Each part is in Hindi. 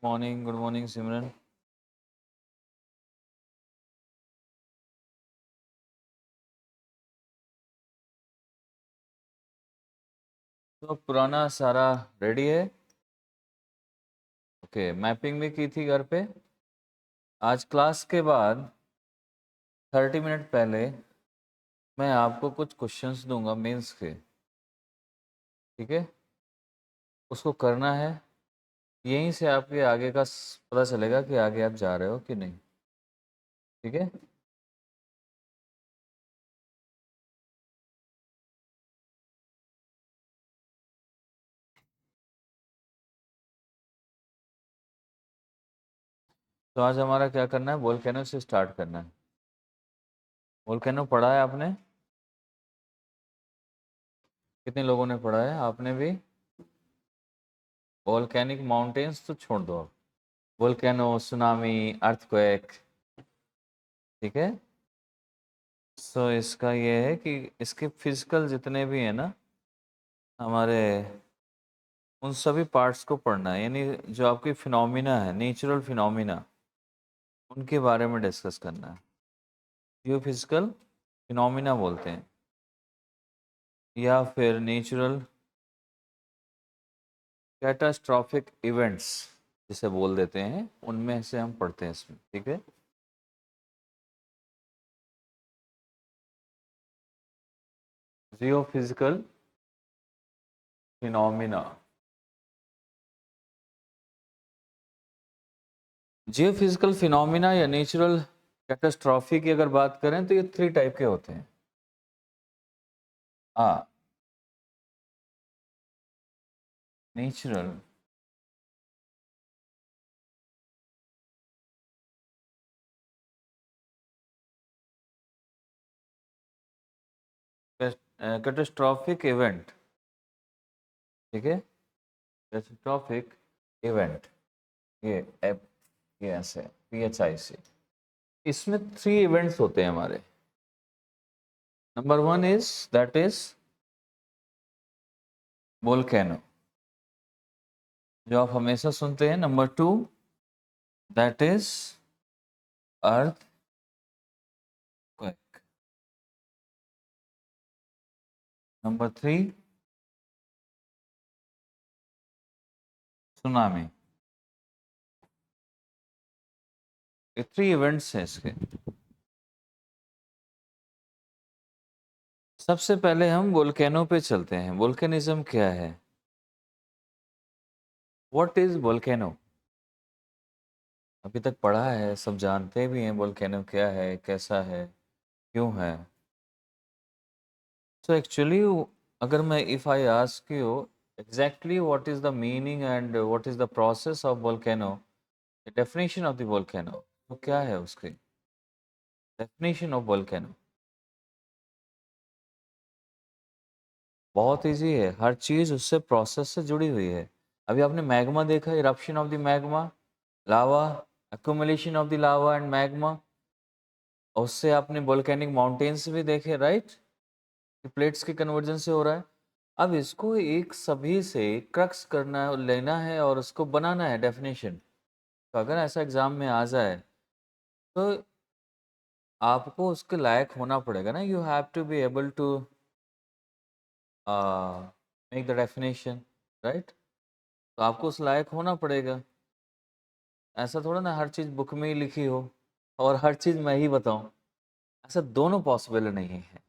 गुड मॉर्निंग सिमरन। तो पुराना सारा रेडी है। ओके, मैपिंग भी की थी घर पे। आज क्लास के बाद 30 मिनट पहले मैं आपको कुछ क्वेश्चंस दूंगा मेंस के, ठीक है? उसको करना है। यहीं से आपके आगे का पता चलेगा कि आगे आप जा रहे हो कि नहीं, ठीक है? तो आज हमारा क्या करना है, वोल्केनो से स्टार्ट करना है। वोल्केनो पढ़ा है आपने? कितने लोगों ने पढ़ा है? आपने भी? वोल्केनिक माउंटेन्स तो छोड़ दो आप। वोल्केनो, सुनामी, अर्थक्वेक, ठीक है? सो इसका ये है कि इसके फिजिकल जितने भी हैं ना हमारे, उन सभी पार्ट्स को पढ़ना है, यानी जो आपकी फिनोमिना है, नेचुरल फिनोमिना, उनके बारे में डिस्कस करना है। जियो फिजिकल फिनोमिना बोलते हैं या फिर नेचुरल कैटास्ट्रॉफिक इवेंट्स जिसे बोल देते हैं, उनमें से हम पढ़ते हैं इसमें, ठीक है? जियो फिजिकल फिनोमिना। जियो फिजिकल फिनोमिना या नेचुरल कैटास्ट्रॉफी की अगर बात करें तो ये 3 टाइप के होते हैं। हाँ, नेचुरल, कैटास्ट्रॉफिक इवेंट, ठीक है? कैटास्ट्रॉफिक इवेंट, ये एप, ये ऐसे PHIC, इसमें 3 इवेंट्स होते हैं हमारे। Number 1 is that is volcano, जो आप हमेशा सुनते हैं। Number 2 that is earth quake. Number 3 tsunami. ये 3 इवेंट्स हैं इसके। सबसे पहले हम वोल्केनो पे चलते हैं। वोल्केनिज्म क्या है? What is volcano? अभी तक पढ़ा है, सब जानते भी हैं वोल्केनो क्या है, कैसा है, क्यों है। So actually, अगर मैं if I ask you exactly what is the meaning and what is the process of volcano, the definition of the volcano, तो क्या है उसकी definition of volcano? बहुत इजी है, हर चीज उससे प्रोसेस से जुड़ी हुई है। अभी आपने मैग्मा देखा, eruption of the magma, lava, accumulation of the lava and magma, उससे आपने वोल्केनिक माउंटेन्स भी देखे, राइट? प्लेट्स के कन्वर्जन से हो रहा है। अब इसको एक सभी से क्रक्स करना लेना है और उसको बनाना है डेफिनेशन। तो अगर ऐसा एग्जाम में आ जाए तो आपको उसके लायक होना पड़ेगा ना, you have to be able to make the definition, right? तो आपको उस लायक होना पड़ेगा। ऐसा थोड़ा ना हर चीज़ बुक में ही लिखी हो और हर चीज़ मैं ही बताऊं, ऐसा दोनों पॉसिबल नहीं है।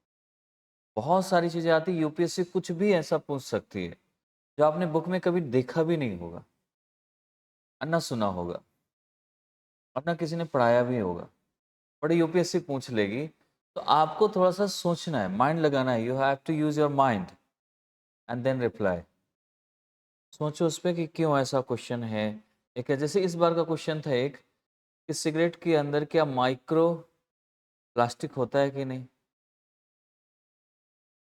बहुत सारी चीज़ें आती, यूपीएससी कुछ भी ऐसा पूछ सकती है जो आपने बुक में कभी देखा भी नहीं होगा, ना सुना होगा, और ना किसी ने पढ़ाया भी होगा, बट यूपीएससी पूछ लेगी। तो आपको थोड़ा सा सोचना है, माइंड लगाना है, you have to use your mind and then reply. सोचो उस पर कि क्यों ऐसा क्वेश्चन है। एक है, जैसे इस बार का क्वेश्चन था एक, कि सिगरेट के अंदर क्या माइक्रो प्लास्टिक होता है कि नहीं?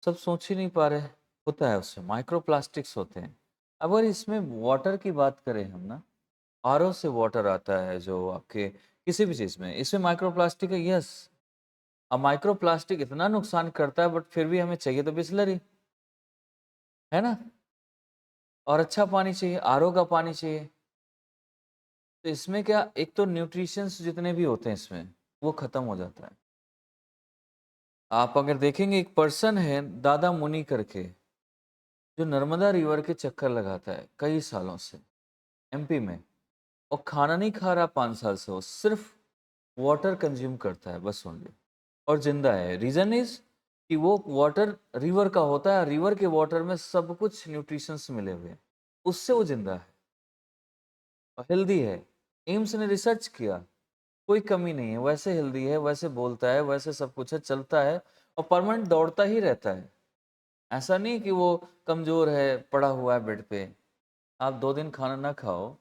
सब सोच ही नहीं पा रहे। होता है, उससे माइक्रो प्लास्टिक्स होते हैं। अगर इसमें वाटर की बात करें हम ना, आरओ से वाटर आता है जो आपके किसी भी चीज़ में, इसमें माइक्रो प्लास्टिक है, यस। अब माइक्रो प्लास्टिक इतना नुकसान करता है, बट फिर भी हमें चाहिए तो बिस्लरी, है ना? और अच्छा पानी चाहिए, आरओ का पानी चाहिए। तो इसमें क्या, एक तो न्यूट्रिशंस जितने भी होते हैं इसमें वो खत्म हो जाता है। आप अगर देखेंगे, एक पर्सन है दादा मुनि करके, जो नर्मदा रिवर के चक्कर लगाता है कई सालों से एमपी में, और खाना नहीं खा रहा 5 साल से, वो सिर्फ वाटर कंज्यूम करता है बस ओनली, और जिंदा है। रीजन इज कि वो वाटर रिवर का होता है, रिवर के वाटर में सब कुछ न्यूट्रिशंस मिले हुए हैं, उससे वो जिंदा है और हेल्दी है। एम्स ने रिसर्च किया, कोई कमी नहीं है, वैसे हेल्दी है, वैसे बोलता है, वैसे सब कुछ है, चलता है और परमानेंट दौड़ता ही रहता है। ऐसा नहीं कि वो कमजोर है, पड़ा हुआ है बेड पे। आप 2 दिन खाना ना खाओ,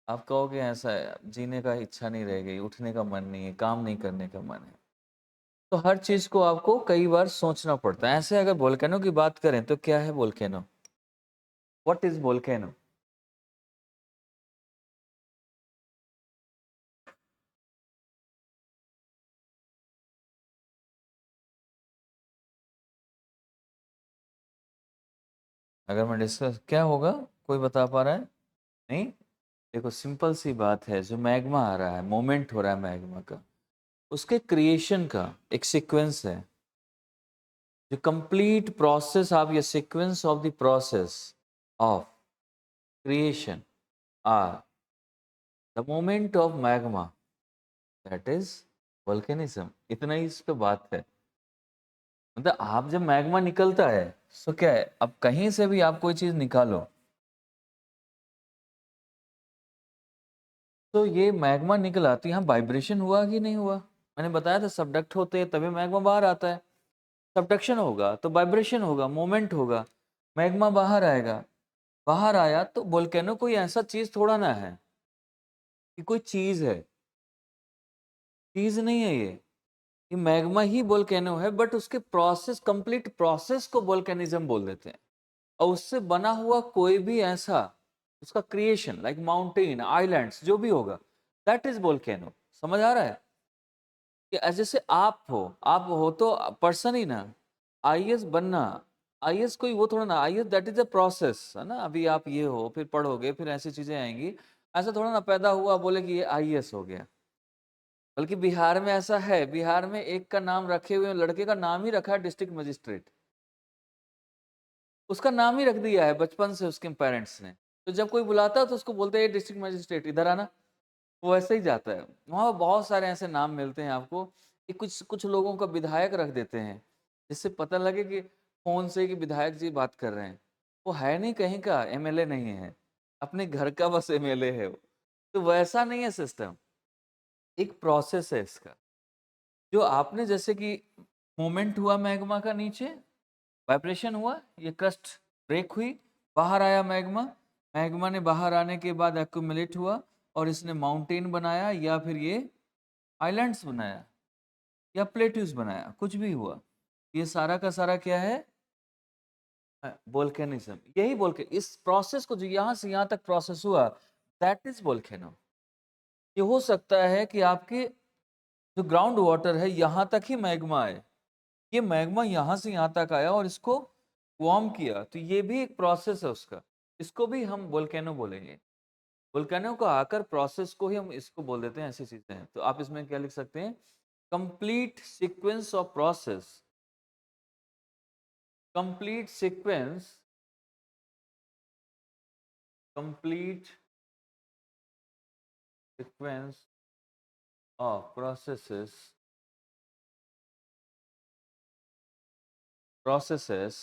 आप कहोगे ऐसा है, जीने का इच्छा नहीं रह गई, उठने का मन नहीं है, काम नहीं करने का मन है। तो हर चीज को आपको कई बार सोचना पड़ता है। ऐसे अगर वोल्केनो की बात करें तो क्या है वोल्केनो? What is volcano? अगर मैं डिस्कस, क्या होगा, कोई बता पा रहा है? नहीं। देखो सिंपल सी बात है, जो मैग्मा आ रहा है, मोमेंट हो रहा है मैग्मा का, उसके क्रिएशन का एक सीक्वेंस है। जो कंप्लीट प्रोसेस ऑफ ये sequence of the process of creation are the moment of magma, that is volcanism. इतना ही इस पे बात है। मतलब आप जब मैग्मा निकलता है तो क्या है, अब कहीं से भी आप कोई चीज निकालो, तो ये मैग्मा निकला तो यहाँ वाइब्रेशन हुआ कि नहीं हुआ? मैंने बताया था सबडक्ट होते हैं तभी मैग्मा बाहर आता है। सबडक्शन होगा तो वाइब्रेशन होगा, मोमेंट होगा, मैग्मा बाहर आएगा। बाहर आया तो वोल्केनो कोई ऐसा चीज थोड़ा ना है कि कोई चीज है, चीज नहीं है ये मैग्मा ही वोल्केनो है, बट उसके प्रोसेस, कंप्लीट प्रोसेस को वोल्केनिज्म बोल देते हैं। और उससे बना हुआ कोई भी ऐसा, उसका क्रिएशन लाइक माउंटेन, आइलैंड्स, जो भी होगा, दैट इज वोल्केनो। समझ आ रहा है? कि जैसे आप हो तो पर्सन ही ना। आईएएस बनना, आईएएस कोई वो थोड़ा ना, IAS that is a process है ना। अभी आप ये हो, फिर पढ़ोगे, फिर ऐसी चीजें आएंगी। ऐसा थोड़ा ना पैदा हुआ बोले कि ये आईएएस हो गया। बल्कि बिहार में ऐसा है, बिहार में एक का नाम रखे हुए, लड़के का नाम ही रखा है डिस्ट्रिक्ट मजिस्ट्रेट। उसका नाम ही रख दिया है बचपन से उसके पेरेंट्स ने। तो जब कोई बुलाता है तो उसको बोलते हैं डिस्ट्रिक्ट मजिस्ट्रेट इधर आना, वो वैसे ही जाता है। वहाँ बहुत सारे ऐसे नाम मिलते हैं आपको कि कुछ कुछ लोगों का विधायक रख देते हैं, जिससे पता लगे कि फोन से कि विधायक जी बात कर रहे हैं। वो है नहीं कहीं का, एमएलए नहीं है, अपने घर का बस एमएलए है वो। तो वैसा नहीं है सिस्टम, एक प्रोसेस है इसका। जो आपने जैसे कि मोमेंट हुआ मैग्मा का नीचे, वाइब्रेशन हुआ, ये क्रस्ट ब्रेक हुई, बाहर आया मैग्मा। मैग्मा ने बाहर आने के बाद एक्यूमुलेट हुआ और इसने माउंटेन बनाया, या फिर ये आइलैंड्स बनाया, या प्लेट्यूज बनाया, कुछ भी हुआ। ये सारा का सारा क्या है? वोल्केनिज्म। यही वोल्के, इस प्रोसेस को जो यहाँ से यहाँ तक प्रोसेस हुआ, दैट इज वोल्केनो। ये हो सकता है कि आपके जो ग्राउंड वाटर है यहाँ तक ही मैग्मा आए, ये मैग्मा यहाँ से यहाँ तक आया और इसको वार्म किया, तो ये भी एक प्रोसेस है उसका। इसको भी हम वोल्केनो बोलेंगे। वोल्केनो का आकर प्रोसेस को ही हम इसको बोल देते हैं, ऐसी चीजें हैं। तो आप इसमें क्या लिख सकते हैं? Complete sequence of process, complete sequence, complete sequence of processes, processes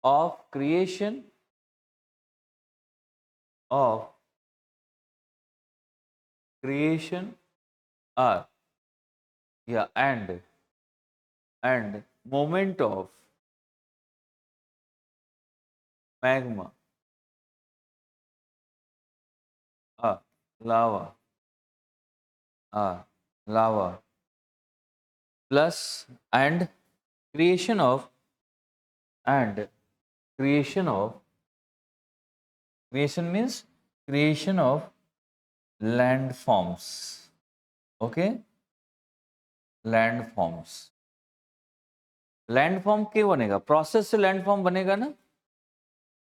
of of creation are, yeah, and moment of magma are lava, are lava plus and creation of, and creation of, creation means creation of landforms. Okay, landforms, landform क्यों बनेगा? प्रोसेस से लैंडफॉर्म बनेगा ना।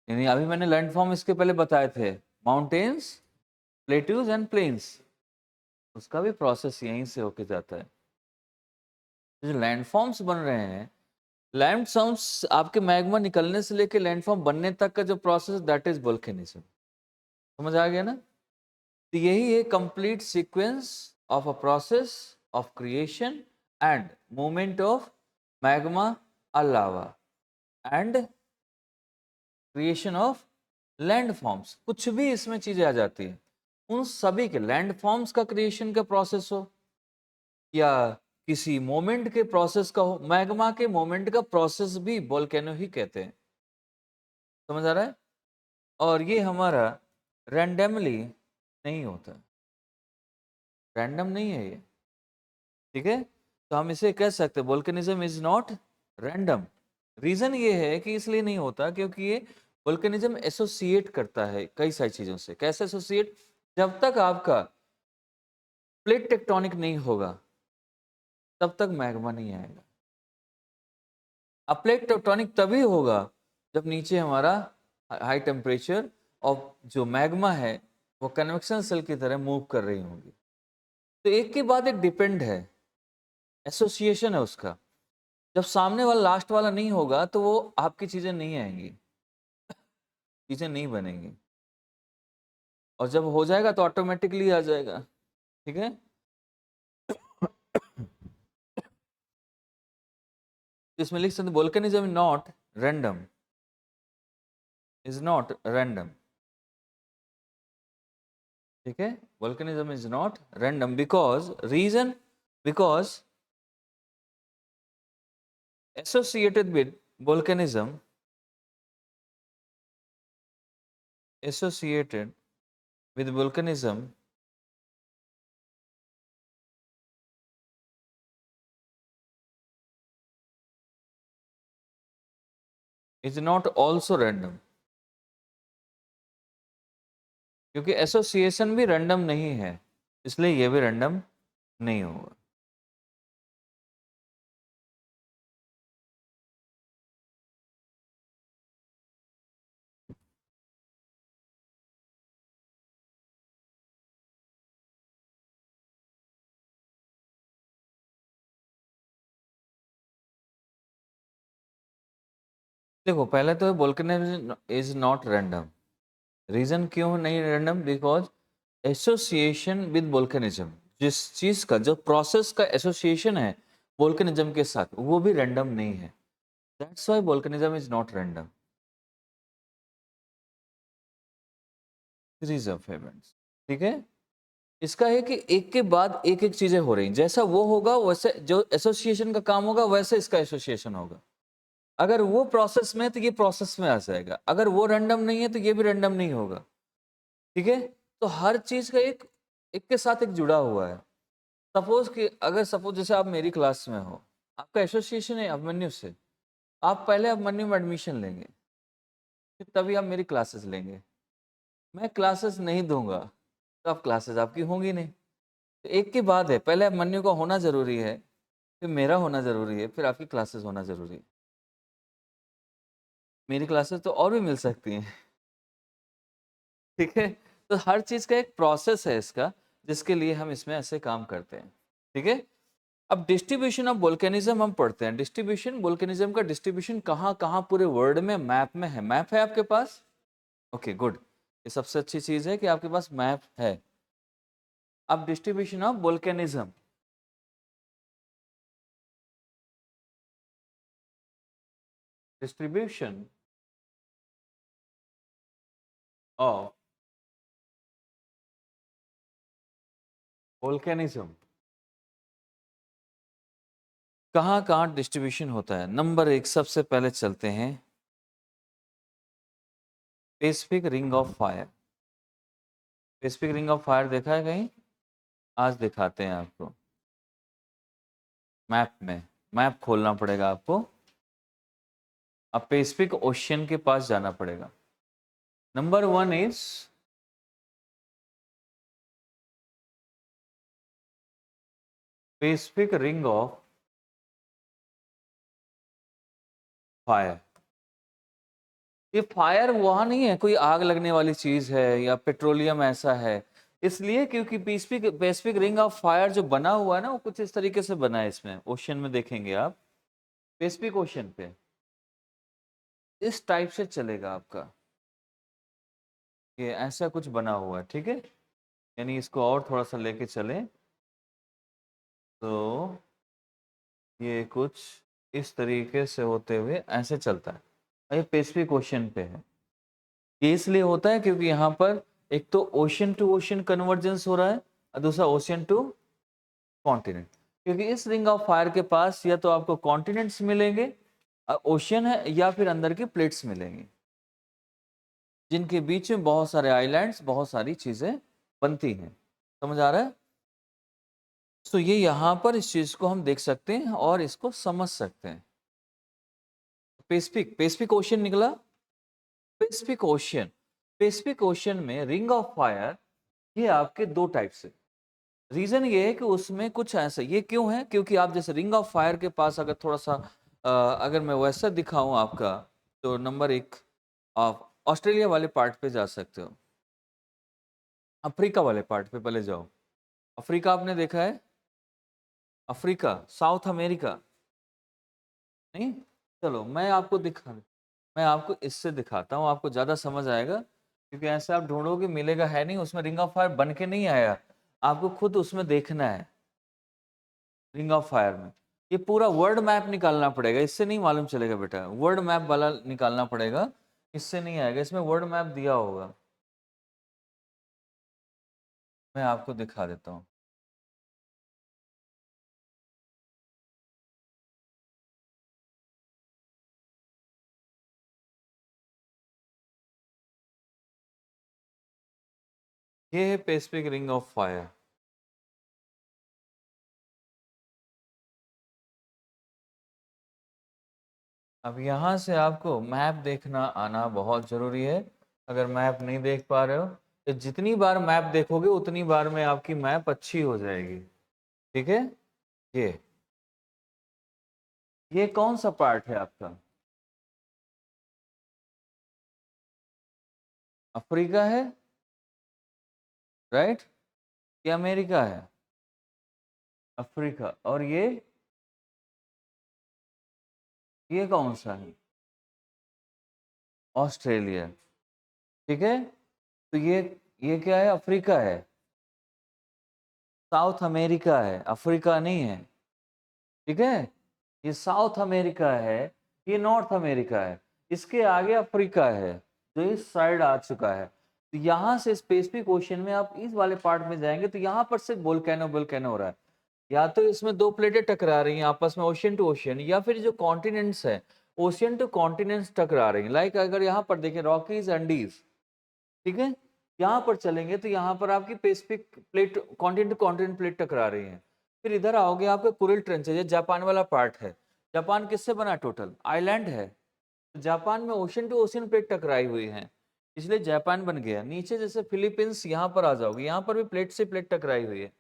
यानी अभी मैंने लैंडफॉर्म इसके पहले बताए थे, माउंटेन्स, प्लेट्यूज एंड प्लेन्स, उसका भी प्रोसेस यहीं से होके जाता है। जो लैंडफॉर्म्स बन रहे हैं, लैंडफॉर्म्स आपके मैग्मा निकलने से लेके लैंडफॉर्म बनने तक का जो प्रोसेस, दैट इज वोल्केनिज्म। समझ आ गया ना? तो यही है complete sequence of a process of creation and movement of magma और लावा एंड क्रिएशन ऑफ लैंडफॉर्म्स। कुछ भी इसमें चीजें आ जाती है, उन सभी के लैंडफॉर्म्स का क्रिएशन का प्रोसेस हो या किसी मोमेंट के प्रोसेस का हो, मैग्मा के मोमेंट का प्रोसेस भी वोल्केनो ही कहते हैं। समझ आ रहा है? और ये हमारा रैंडमली नहीं होता, रैंडम नहीं है ये, ठीक है? तो हम इसे कह सकते हैं volcanism is not random. Reason ये है कि इसलिए नहीं होता क्योंकि ये वोल्केनिज्म एसोसिएट करता है कई सारी चीजों से। कैसे एसोसिएट? जब तक आपका प्लेट टेक्टोनिक नहीं होगा तब तक मैग्मा नहीं आएगा। अब प्लेट टेक्टोनिक तभी होगा जब नीचे हमारा हाई टेम्परेचर और जो मैग्मा है वो कन्वेक्शन सेल की तरह मूव कर रही होंगी। तो एक के बाद एक डिपेंड है, एसोसिएशन है उसका। जब सामने वाला लास्ट वाला नहीं होगा तो वो आपकी चीजें नहीं आएंगी, चीजें नहीं बनेंगी, और जब हो जाएगा तो ऑटोमेटिकली आ जाएगा। ठीक है? इसमें लिख सकते volcanism not random, is not random. ठीक है? Volcanism is not random because reason, because associated with volcanism, associated with volcanism is not also random, क्योंकि एसोसिएशन भी रैंडम नहीं है, इसलिए ये भी रैंडम नहीं होगा। देखो पहले तो volcanism is not random. Reason क्यों नहीं random? Because association with volcanism, जिस चीज का जो प्रोसेस का एसोसिएशन है वोल्केनिज्म के साथ, वो भी रैंडम नहीं है। That's why volcanism is not random. Series of events, ठीक है? इसका है कि एक के बाद एक एक चीजें हो रही, जैसा वो होगा वैसे जो एसोसिएशन का काम होगा वैसे इसका एसोसिएशन होगा। अगर वो प्रोसेस में है तो ये प्रोसेस में आ जाएगा, अगर वो रैंडम नहीं है तो ये भी रैंडम नहीं होगा। ठीक है? तो हर चीज का एक एक के साथ एक जुड़ा हुआ है। सपोज कि अगर सपोज जैसे आप मेरी क्लास में हो, आपका एसोसिएशन है अभिमन्यु से, आप पहले अभिमन्यु में एडमिशन लेंगे, फिर तभी आप मेरी क्लासेस लेंगे। मैं क्लासेस नहीं दूंगा तो आप क्लासेस आपकी होंगी नहीं। तो एक की बात है, पहले अभिमन्यु का होना जरूरी है, फिर मेरा होना जरूरी है, फिर आपकी क्लासेस होना जरूरी है। मेरी क्लासेस तो और भी मिल सकती हैं। ठीक है? तो हर चीज का एक प्रोसेस है इसका, जिसके लिए हम इसमें ऐसे काम करते हैं। ठीक है? अब डिस्ट्रीब्यूशन ऑफ वोल्केनिज्म हम पढ़ते हैं। डिस्ट्रीब्यूशन वोल्केनिज्म का डिस्ट्रीब्यूशन कहाँ कहाँ पूरे वर्ल्ड में मैप में है। मैप है आपके पास? ओके गुड, ये सबसे अच्छी चीज है कि आपके पास मैप है। अब distribution of volcanism, distribution of volcanism, कहाँ कहाँ डिस्ट्रीब्यूशन होता है। नंबर एक, सबसे पहले चलते हैं Pacific ring of fire. Pacific ring of fire देखा है कहीं? आज दिखाते हैं आपको मैप में। मैप खोलना पड़ेगा आपको, अब पैसिफिक ओशियन के पास जाना पड़ेगा। Number one is Pacific ring of fire. ये फायर वहां नहीं है कोई आग लगने वाली चीज है या पेट्रोलियम ऐसा है, इसलिए क्योंकि Pacific Pacific ring of fire जो बना हुआ है ना, वो कुछ इस तरीके से बना है। इसमें ओशन में देखेंगे आप, पैसिफिक ओशन पे इस टाइप से चलेगा आपका, ये ऐसा कुछ बना हुआ है, ठीक है। यानी इसको और थोड़ा सा लेके चलें तो ये कुछ इस तरीके से होते हुए ऐसे चलता है। ये पैसिफिक ओशन पे है। ये इसलिए होता है क्योंकि यहाँ पर एक तो ओशन टू ओशन कन्वर्जेंस हो रहा है और दूसरा ओशन टू कॉन्टिनेंट। क्योंकि इस रिंग ऑफ फायर के पास या तो आपको कॉन्टिनेंट्स मिलेंगे, ओशन है, या फिर अंदर के प्लेट्स मिलेंगी जिनके बीच में बहुत सारे आइलैंड्स, बहुत सारी चीजें बनती हैं। समझ आ रहा है? तो ये यहाँ पर इस चीज को हम देख सकते हैं और इसको समझ सकते हैं। पैसिफिक पैसिफिक ओशन निकला। पैसिफिक ओशन, पैसिफिक ओशन में रिंग ऑफ फायर ये आपके दो टाइप से। रीजन ये है कि उसमें कुछ ऐसा, ये क्यों है? क्योंकि आप जैसे रिंग ऑफ फायर के पास अगर थोड़ा सा अगर मैं वैसा दिखाऊं आपका, तो नंबर एक, आप ऑस्ट्रेलिया वाले पार्ट पे जा सकते हो, अफ्रीका वाले पार्ट पे पहले जाओ। अफ्रीका आपने देखा है? अफ्रीका, साउथ अमेरिका नहीं? चलो मैं आपको इससे दिखाता हूँ, आपको ज़्यादा समझ आएगा। क्योंकि ऐसे आप ढूंढोगे मिलेगा है नहीं, उसमें रिंग ऑफ फायर बन के नहीं आया, आपको खुद उसमें देखना है। रिंग ऑफ फायर में ये पूरा वर्ल्ड मैप निकालना पड़ेगा, इससे नहीं मालूम चलेगा बेटा। वर्ल्ड मैप वाला निकालना पड़ेगा, इससे नहीं आएगा। इसमें वर्ल्ड मैप दिया होगा, मैं आपको दिखा देता हूँ। ये है पैसिफिक रिंग ऑफ फायर। अब यहाँ से आपको मैप देखना आना बहुत ज़रूरी है। अगर मैप नहीं देख पा रहे हो तो जितनी बार मैप देखोगे उतनी बार में आपकी मैप अच्छी हो जाएगी, ठीक है। ये ये कौन सा पार्ट है आपका? अफ्रीका है, राइट? ये अमेरिका है, अफ्रीका। और ये कौन सा है? ऑस्ट्रेलिया, ठीक है। तो ये क्या है? अफ्रीका है, साउथ अमेरिका है, अफ्रीका नहीं है, ठीक है। ये साउथ अमेरिका है, ये नॉर्थ अमेरिका है, इसके आगे अफ्रीका है जो इस साइड आ चुका है। तो यहाँ से स्पेसिफिक ओशन में आप इस वाले पार्ट में जाएंगे तो यहाँ पर से वोल्केनो वोल्केनो हो रहा है। या तो इसमें दो प्लेटें टकरा रही हैं आपस में, ओशन टू ओशन, या फिर जो कॉन्टिनेंट्स है, ओशियन टू कॉन्टिनेंट्स टकरा रही हैं। लाइक अगर यहाँ पर देखें रॉकीज एंडीज, ठीक है, यहाँ पर चलेंगे तो यहाँ पर आपकी Pacific plate, continent to continent plate टकरा रही है। फिर इधर आओगे आपके कुरिल ट्रेंच है, ये जापान वाला पार्ट है। जापान किससे बना? टोटल आइलैंड है। तो जापान में ओशन टू ओशन प्लेट टकराई हुई है, इसलिए जापान बन गया। नीचे जैसे फिलीपींस, यहाँ पर आ जाओगे, यहाँ पर भी प्लेट से प्लेट टकराई हुई है,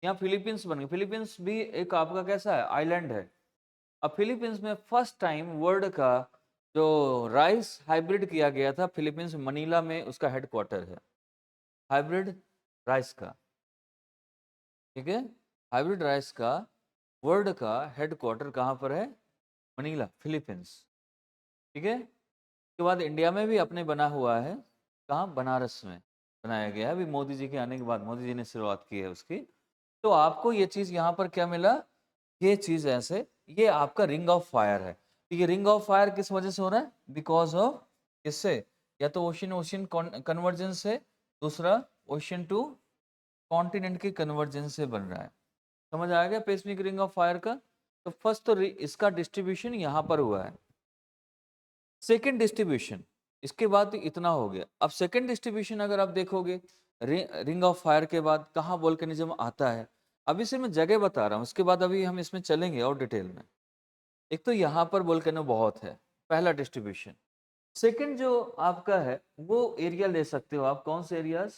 यहाँ फिलीपींस बन गई। फिलीपींस भी एक आपका कैसा है? आइलैंड है। अब फिलीपींस में फर्स्ट टाइम वर्ल्ड का जो राइस हाइब्रिड किया गया था, फिलीपींस मनीला में उसका हेडक्वार्टर है, हाइब्रिड राइस का, ठीक है। हाइब्रिड राइस का वर्ल्ड का हेडक्वार्टर कहाँ पर है? मनीला, फिलीपींस, ठीक है। उसके बाद इंडिया में भी अपने बना हुआ है, कहाँ? बनारस में बनाया गया है। अभी मोदी जी के आने के बाद मोदी जी ने शुरुआत की है उसकी। तो आपको ये चीज़ यहाँ पर क्या मिला? ये चीज़ ऐसे, ये आपका रिंग ऑफ फायर है। तो ये रिंग ऑफ फायर किस वजह से हो रहा है? बिकॉज ऑफ किससे? या तो ओशन ओशन कन्वर्जेंस से, दूसरा ओशन टू कॉन्टिनेंट के कन्वर्जेंस से बन रहा है। समझ आ गया पैसिफिक रिंग ऑफ फायर का? तो फर्स्ट तो इसका डिस्ट्रीब्यूशन यहाँ पर हुआ है। सेकेंड डिस्ट्रीब्यूशन, इसके बाद तो इतना हो गया। अब सेकेंड डिस्ट्रीब्यूशन अगर आप देखोगे रिंग ऑफ फायर के बाद कहाँ वोल्केनिज्म आता है, अभी से मैं जगह बता रहा हूँ, उसके बाद अभी हम इसमें चलेंगे और डिटेल में। एक तो यहाँ पर वोल्केनो बहुत है, पहला डिस्ट्रीब्यूशन। सेकंड जो आपका है वो एरिया ले सकते हो आप, कौन से areas?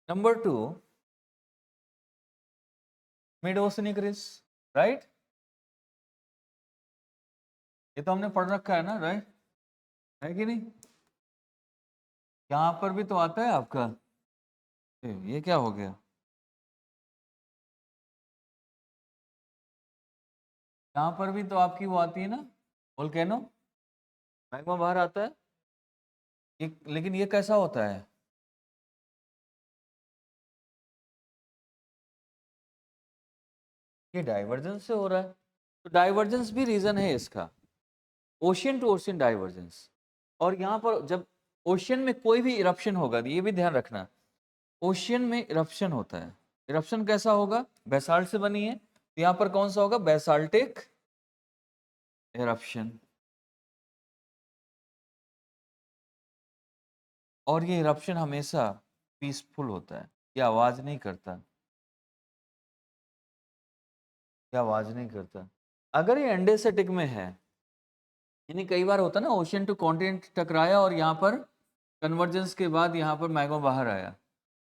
Number two, mid oceanic ridge, right? ये तो हमने पढ़ रखा है ना, राइट? है कि नहीं? यहाँ पर भी तो आता है आपका। ये क्या हो गया? यहाँ पर भी तो आपकी वो आती है ना, वोल्केनो, मैग्मा बाहर आता है। ये लेकिन ये कैसा होता है? ये डाइवर्जेंस से हो रहा है। तो डाइवर्जेंस भी रीजन है इसका, ओशियन टू ओशियन डाइवर्जेंस। और यहाँ पर जब ओशियन में कोई भी इरप्शन होगा, तो ये भी ध्यान रखना, ओशियन में इरप्शन होता है। इरप्शन कैसा होगा? बेसाल्ट से बनी है, तो यहाँ पर कौन सा होगा? Basaltic eruption. और ये इरप्शन हमेशा पीसफुल होता है, ये आवाज नहीं करता, ये आवाज नहीं करता। अगर ये एंडेसेटिक में है, यानी कई बार होता है ना, ओशियन टू कॉन्टिनेंट टकराया और यहाँ पर कन्वर्जेंस के बाद यहाँ पर मैग्मा बाहर आया।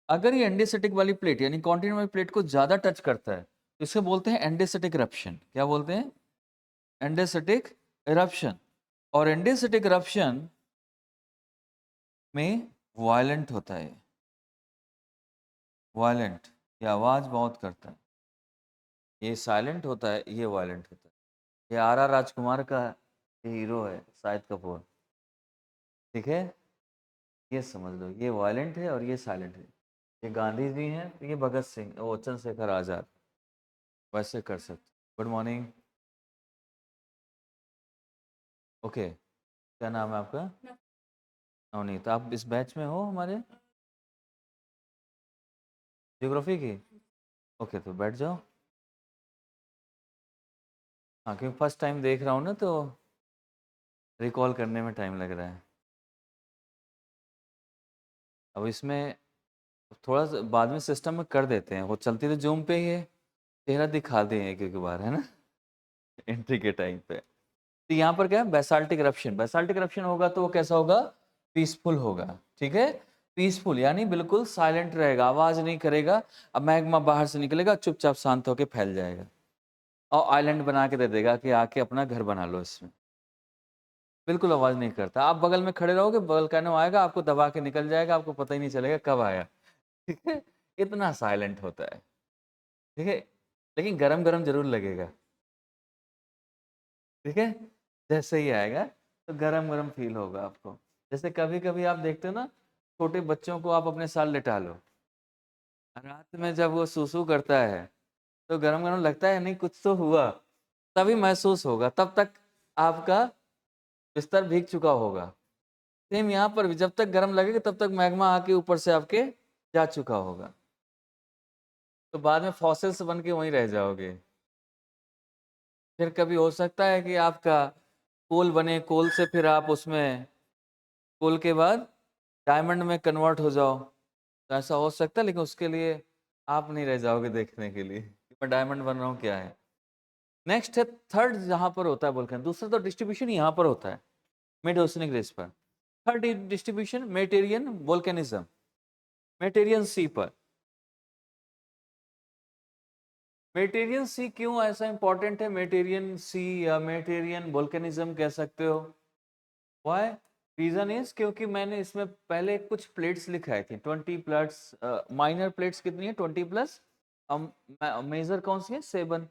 अगर ये एंडेसेटिक वाली प्लेट यानी कॉन्टिनेंट वाली प्लेट को ज्यादा टच करता है, तो इसे बोलते हैं एंडेसेटिक इरप्शन। क्या बोलते हैं? एंडेसेटिक इरप्शन। और एंडेसेटिक इरप्शन में वायलेंट होता है, वायलेंट, ये आवाज बहुत करता है। ये साइलेंट होता है, ये वायलेंट होता है। ये आर राजकुमार का हीरो है, शाहिद कपूर, ठीक है? ये समझ लो, ये वायलेंट है और ये साइलेंट है। ये गांधी जी हैं, ये भगत सिंह, वो चंद्रशेखर आजाद, वैसे कर सकते। Good morning. ओके, क्या नाम है आपका? नवनीत। आप इस बैच में हो हमारे ज्योग्राफी की? ओके, तो बैठ जाओ। हाँ, क्योंकि फर्स्ट टाइम देख रहा हूँ ना, तो रिकॉल करने में टाइम लग रहा है। अब इसमें थोड़ा सा बाद में सिस्टम में कर देते हैं, वो चलती तो जूम पे ही है, चेहरा दिखा दें एक एक बार, है ना? एंट्री के टाइम पे। तो यहाँ पर क्या है? Basaltic eruption. बेसाल्टिक इरप्शन होगा तो वो कैसा होगा? पीसफुल होगा, ठीक है? पीसफुल यानी बिल्कुल साइलेंट रहेगा, आवाज नहीं करेगा। अब मैग्मा बाहर से निकलेगा, चुपचाप शांत होकर फैल जाएगा और आइलैंड बना के दे देगा कि आके अपना घर बना लो इसमें। बिल्कुल आवाज नहीं करता। आप बगल में खड़े रहोगे, वोल्केनो आएगा, आपको दबा के निकल जाएगा, आपको पता ही नहीं चलेगा कब आया, ठीक है? इतना साइलेंट होता है, ठीक है? लेकिन गरम गरम जरूर लगेगा, ठीक है? जैसे ही आएगा तो गरम गरम फील होगा आपको। जैसे कभी कभी आप देखते हो ना, छोटे बच्चों को आप अपने साथ लेटा लो, रात में जब वो सूसू करता है तो गरम गरम लगता है, नहीं कुछ तो हुआ, तभी महसूस होगा, तब तक आपका बिस्तर भीग चुका होगा। सेम यहाँ पर भी जब तक गर्म लगेगा तब तक मैग्मा आके ऊपर से आपके जा चुका होगा, तो बाद में फॉसिल्स बन के वहीं रह जाओगे। फिर कभी हो सकता है कि आपका कोल बने, कोल से फिर आप उसमें, कोल के बाद डायमंड में कन्वर्ट हो जाओ, तो ऐसा हो सकता है। लेकिन उसके लिए आप नहीं रह जाओगे देखने के लिए कि मैं डायमंड बन रहा हूँ क्या है। नेक्स्ट है थर्ड, जहाँ पर होता है वोल्केनो। दूसरा तो डिस्ट्रीब्यूशन यहाँ पर होता है, मिड ओशनिक रेस पर। थर्ड डिस्ट्रीब्यूशन मेटेरियन वोल्केनिज्म, मेटेरियन सी पर। मेटेरियन सी क्यों ऐसा इंपॉर्टेंट है? मेटेरियन सी या मेटेरियन वोल्केनिज्म कह सकते हो। व्हाई? रीजन इज क्योंकि मैंने इसमें पहले कुछ प्लेट्स लिखाए थे, 20 प्लेट्स। माइनर प्लेट्स कितनी है? 20 प्लस। मेजर कौन सी है? 7,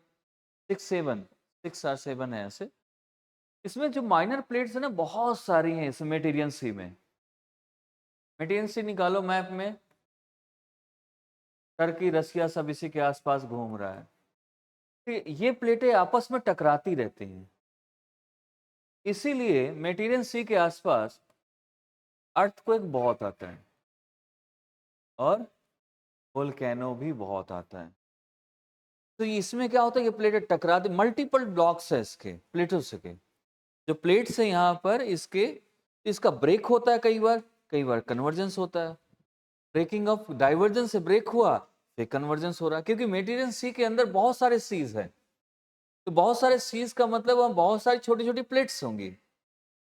6, 7, 6 और 7 है ऐसे। इसमें जो माइनर प्लेट्स है ना, बहुत सारी हैं इस मेटेरियन सी में। मेटेरियन सी निकालो मैप में, टर्की रसिया सब इसी के आसपास घूम रहा है। तो ये प्लेटें आपस में टकराती रहती हैं, इसीलिए मेटेरियन सी के आसपास अर्थक्वेक बहुत आता है और वोल्केनो भी बहुत आता है। तो इसमें क्या होता है, ये प्लेटें टकराती, मल्टीपल ब्लॉक्स है इसके, प्लेटों से के जो प्लेट्स है यहाँ पर, इसके इसका ब्रेक होता है कई बार कन्वर्जेंस होता है। ब्रेकिंग ऑफ डाइवर्जेंस से ब्रेक हुआ, फिर कन्वर्जेंस हो रहा है, क्योंकि मेटेरियल सी के अंदर बहुत सारे सीज हैं। तो बहुत सारे सीज का मतलब वहाँ बहुत सारी छोटी छोटी प्लेट्स होंगी,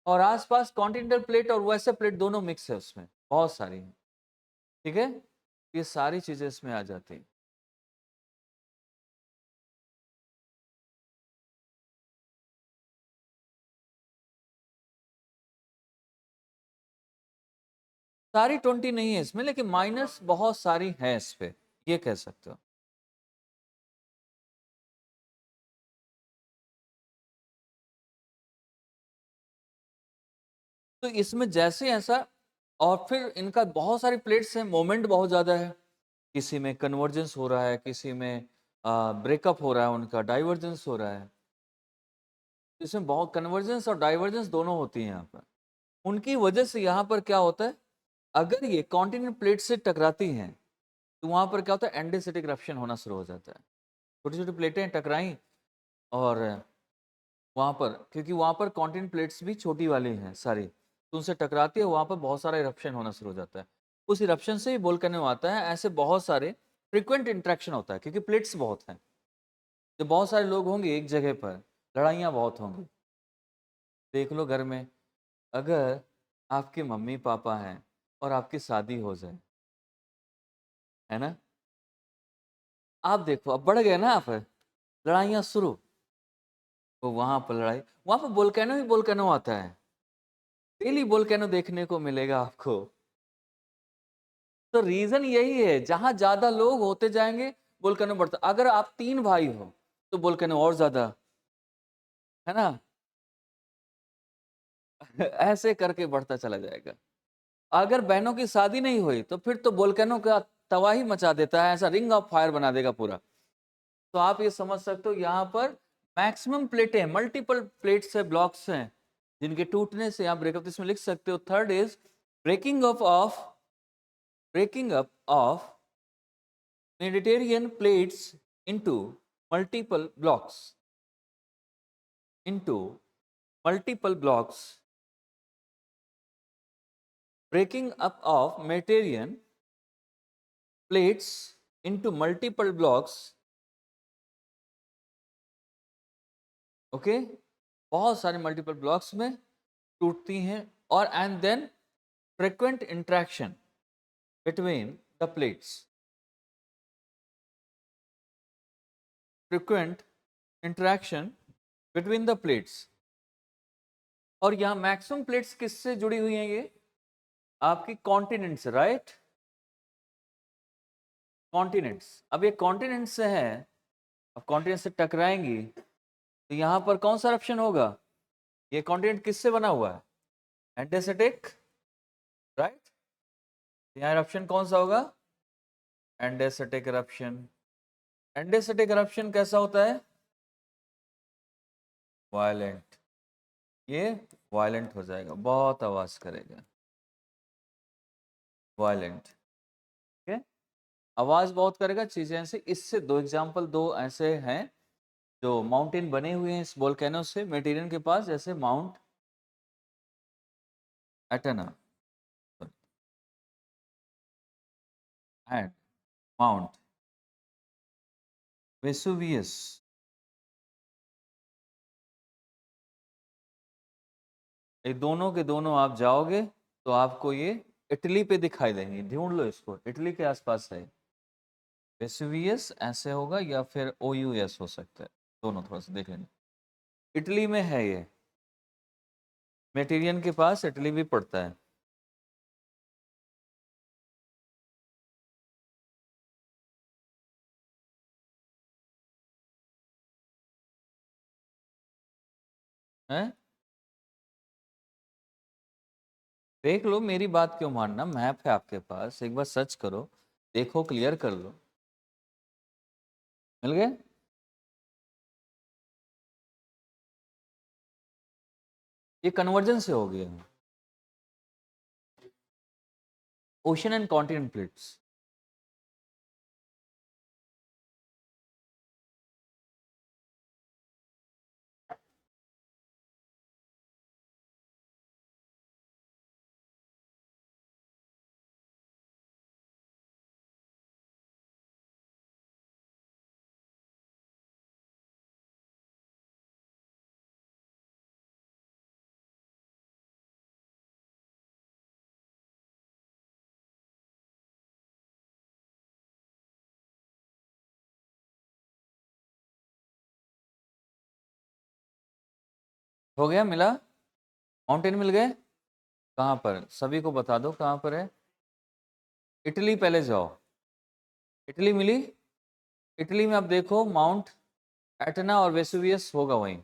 और आसपास कॉन्टिनेंटल प्लेट और वैसे प्लेट दोनों मिक्स है उसमें, बहुत सारी हैं, ठीक है? ये सारी चीजें इसमें आ जाती हैं। सारी 20 नहीं है इसमें, लेकिन माइनस बहुत सारी है इस पे, ये कह सकते हो। तो इसमें जैसे ऐसा, और फिर इनका बहुत सारी प्लेट्स हैं, मोमेंट बहुत ज़्यादा है, किसी में कन्वर्जेंस हो रहा है, किसी में ब्रेकअप हो रहा है, उनका डाइवर्जेंस हो रहा है। इसमें बहुत कन्वर्जेंस और डाइवर्जेंस दोनों होती हैं यहाँ पर। उनकी वजह से यहाँ पर क्या होता है, अगर ये कॉन्टिनेंट प्लेट से टकराती हैं तो वहाँ पर क्या होता है, एंडेसिटिक रप्शन होना शुरू हो जाता है। छोटी छोटी प्लेटें टकराई और वहाँ पर, क्योंकि वहाँ पर कॉन्टिनेंट प्लेट्स भी छोटी वाली हैं सारी, तो उनसे टकराती है, वहाँ पर बहुत सारा इरप्शन होना शुरू हो जाता है। उस इरप्शन से ही वोल्केनो आता है। ऐसे बहुत सारे फ्रिक्वेंट इंट्रैक्शन होता है, क्योंकि प्लेट्स बहुत हैं। जब बहुत सारे लोग होंगे एक जगह पर, लड़ाइयाँ बहुत होंगी। देख लो घर में, अगर आपके मम्मी पापा हैं और आपकी शादी हो जाए, है ना, आप देखो अब बढ़ गए ना, आप लड़ाइयाँ शुरू, तो वहाँ पर लड़ाई, वहाँ पर वोल्केनो ही वोल्केनो आता है। डेली वोल्केनो देखने को मिलेगा आपको। तो रीजन यही है, जहां ज्यादा लोग होते जाएंगे वोल्केनो बढ़ता। अगर आप 3 भाई हो तो वोल्केनो और ज्यादा, है ना। ऐसे करके बढ़ता चला जाएगा। अगर बहनों की शादी नहीं हुई तो फिर तो वोल्केनो का तबाही मचा देता है, ऐसा रिंग ऑफ फायर बना देगा पूरा। तो आप ये समझ सकते हो, यहाँ पर मैक्सिमम प्लेटें, मल्टीपल प्लेट्स है, ब्लॉक्स हैं, जिनके टूटने से आप ब्रेकअप इसमें लिख सकते हो। Third is breaking up of Mediterranean plates into multiple blocks, into multiple blocks, breaking up of Mediterranean plates into multiple blocks, okay, बहुत सारे मल्टीपल ब्लॉक्स में टूटती हैं, और and then frequent interaction between the plates, frequent interaction between the plates. और यहाँ मैक्सिमम प्लेट्स किससे जुड़ी हुई हैं, ये आपकी कॉन्टिनेंट से, राइट, कॉन्टिनेंट्स। अब ये कॉन्टिनेंट से है, अब कॉन्टिनेंट से टकराएंगी तो यहाँ पर कौन सा eruption होगा, ये कॉन्टिनेंट किससे बना हुआ है, एंडेसिटिक, राइट। यहाँ eruption कौन सा होगा, एंडेसिटिक eruption। एंडेसिटिक eruption कैसा होता है, वायलेंट, ये वायलेंट हो जाएगा, बहुत आवाज करेगा, वायलेंट, ठीक है, आवाज बहुत करेगा, चीजें ऐसे। इससे दो एग्जांपल, दो ऐसे हैं जो माउंटेन बने हुए हैं इस वोल्केनो से, मेटीरियल के पास, जैसे mount Etna and mount Vesuvius. ये दोनों के दोनों आप जाओगे तो आपको ये इटली पे दिखाई देंगे, ढूंढ लो इसको, इटली के आसपास है। वेसुवियस ऐसे होगा या फिर OUS हो सकता है, दोनों थोड़ा सा देख लेना। इटली में है ये, मेटीरियन के पास इटली भी पड़ता है। हैं, देख लो, मेरी बात क्यों मानना, मैप है आपके पास, एक बार सर्च करो, देखो, क्लियर कर लो। मिल गए, ये कन्वर्जन से हो गया, ओशन एंड कॉन्टिनेंट प्लेट्स। हो गया, मिला, माउंटेन मिल गए, कहाँ पर, सभी को बता दो कहाँ पर है। इटली पहले जाओ, इटली मिली, इटली में आप देखो माउंट एटना और वेसुवियस होगा वहीं।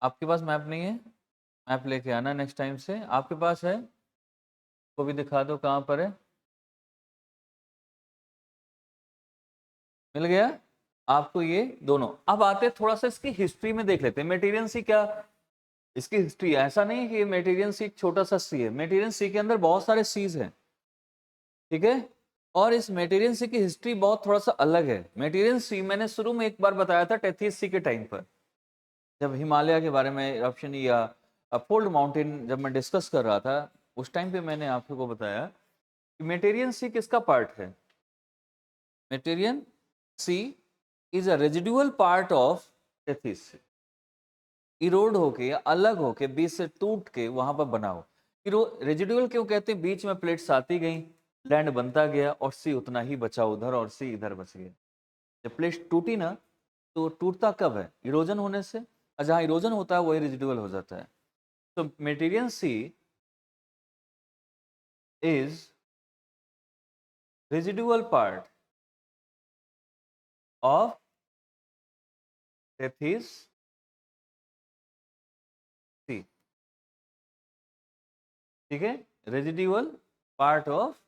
आपके पास मैप नहीं है? मैप लेके आना नेक्स्ट टाइम से। आपके पास है? को भी दिखा दो कहाँ पर है। मिल गया आपको ये दोनों। अब आते हैं थोड़ा सा इसकी हिस्ट्री में देख लेते हैं। मेडिटेरियन सी क्या इसकी हिस्ट्री, ऐसा नहीं कि मेडिटेरियन सी एक छोटा सा सी है, मेडिटेरियन सी के अंदर बहुत सारे सीज हैं, ठीक है। और इस मेडिटेरियन सी की हिस्ट्री बहुत थोड़ा सा अलग है। मेडिटेरियन सी मैंने शुरू में एक बार बताया था टेथीस सी के टाइम पर, जब हिमालय के बारे में ऑप्शन या फोल्ड माउंटेन जब मैं डिस्कस कर रहा था, उस टाइम पे मैंने आपको बताया कि मेडिटेरियन सी किसका पार्ट है। Mediterranean sea is a residual part of Tethys sea, erode होके या अलग होके बीच से टूट के वहां पर बना हो। रेजिडुअल क्यों कहते हैं? बीच में प्लेट्स आती गई, लैंड बनता गया और सी उतना ही बचा उधर और सी इधर बच गया। जब प्लेट टूटी ना, तो टूटता कब है? इरोजन होने से, और जहां इरोजन होता है वही रेजिडुअल हो जाता है। तो Mediterranean sea is residual part of Tethys sea, ठीक है, residual part of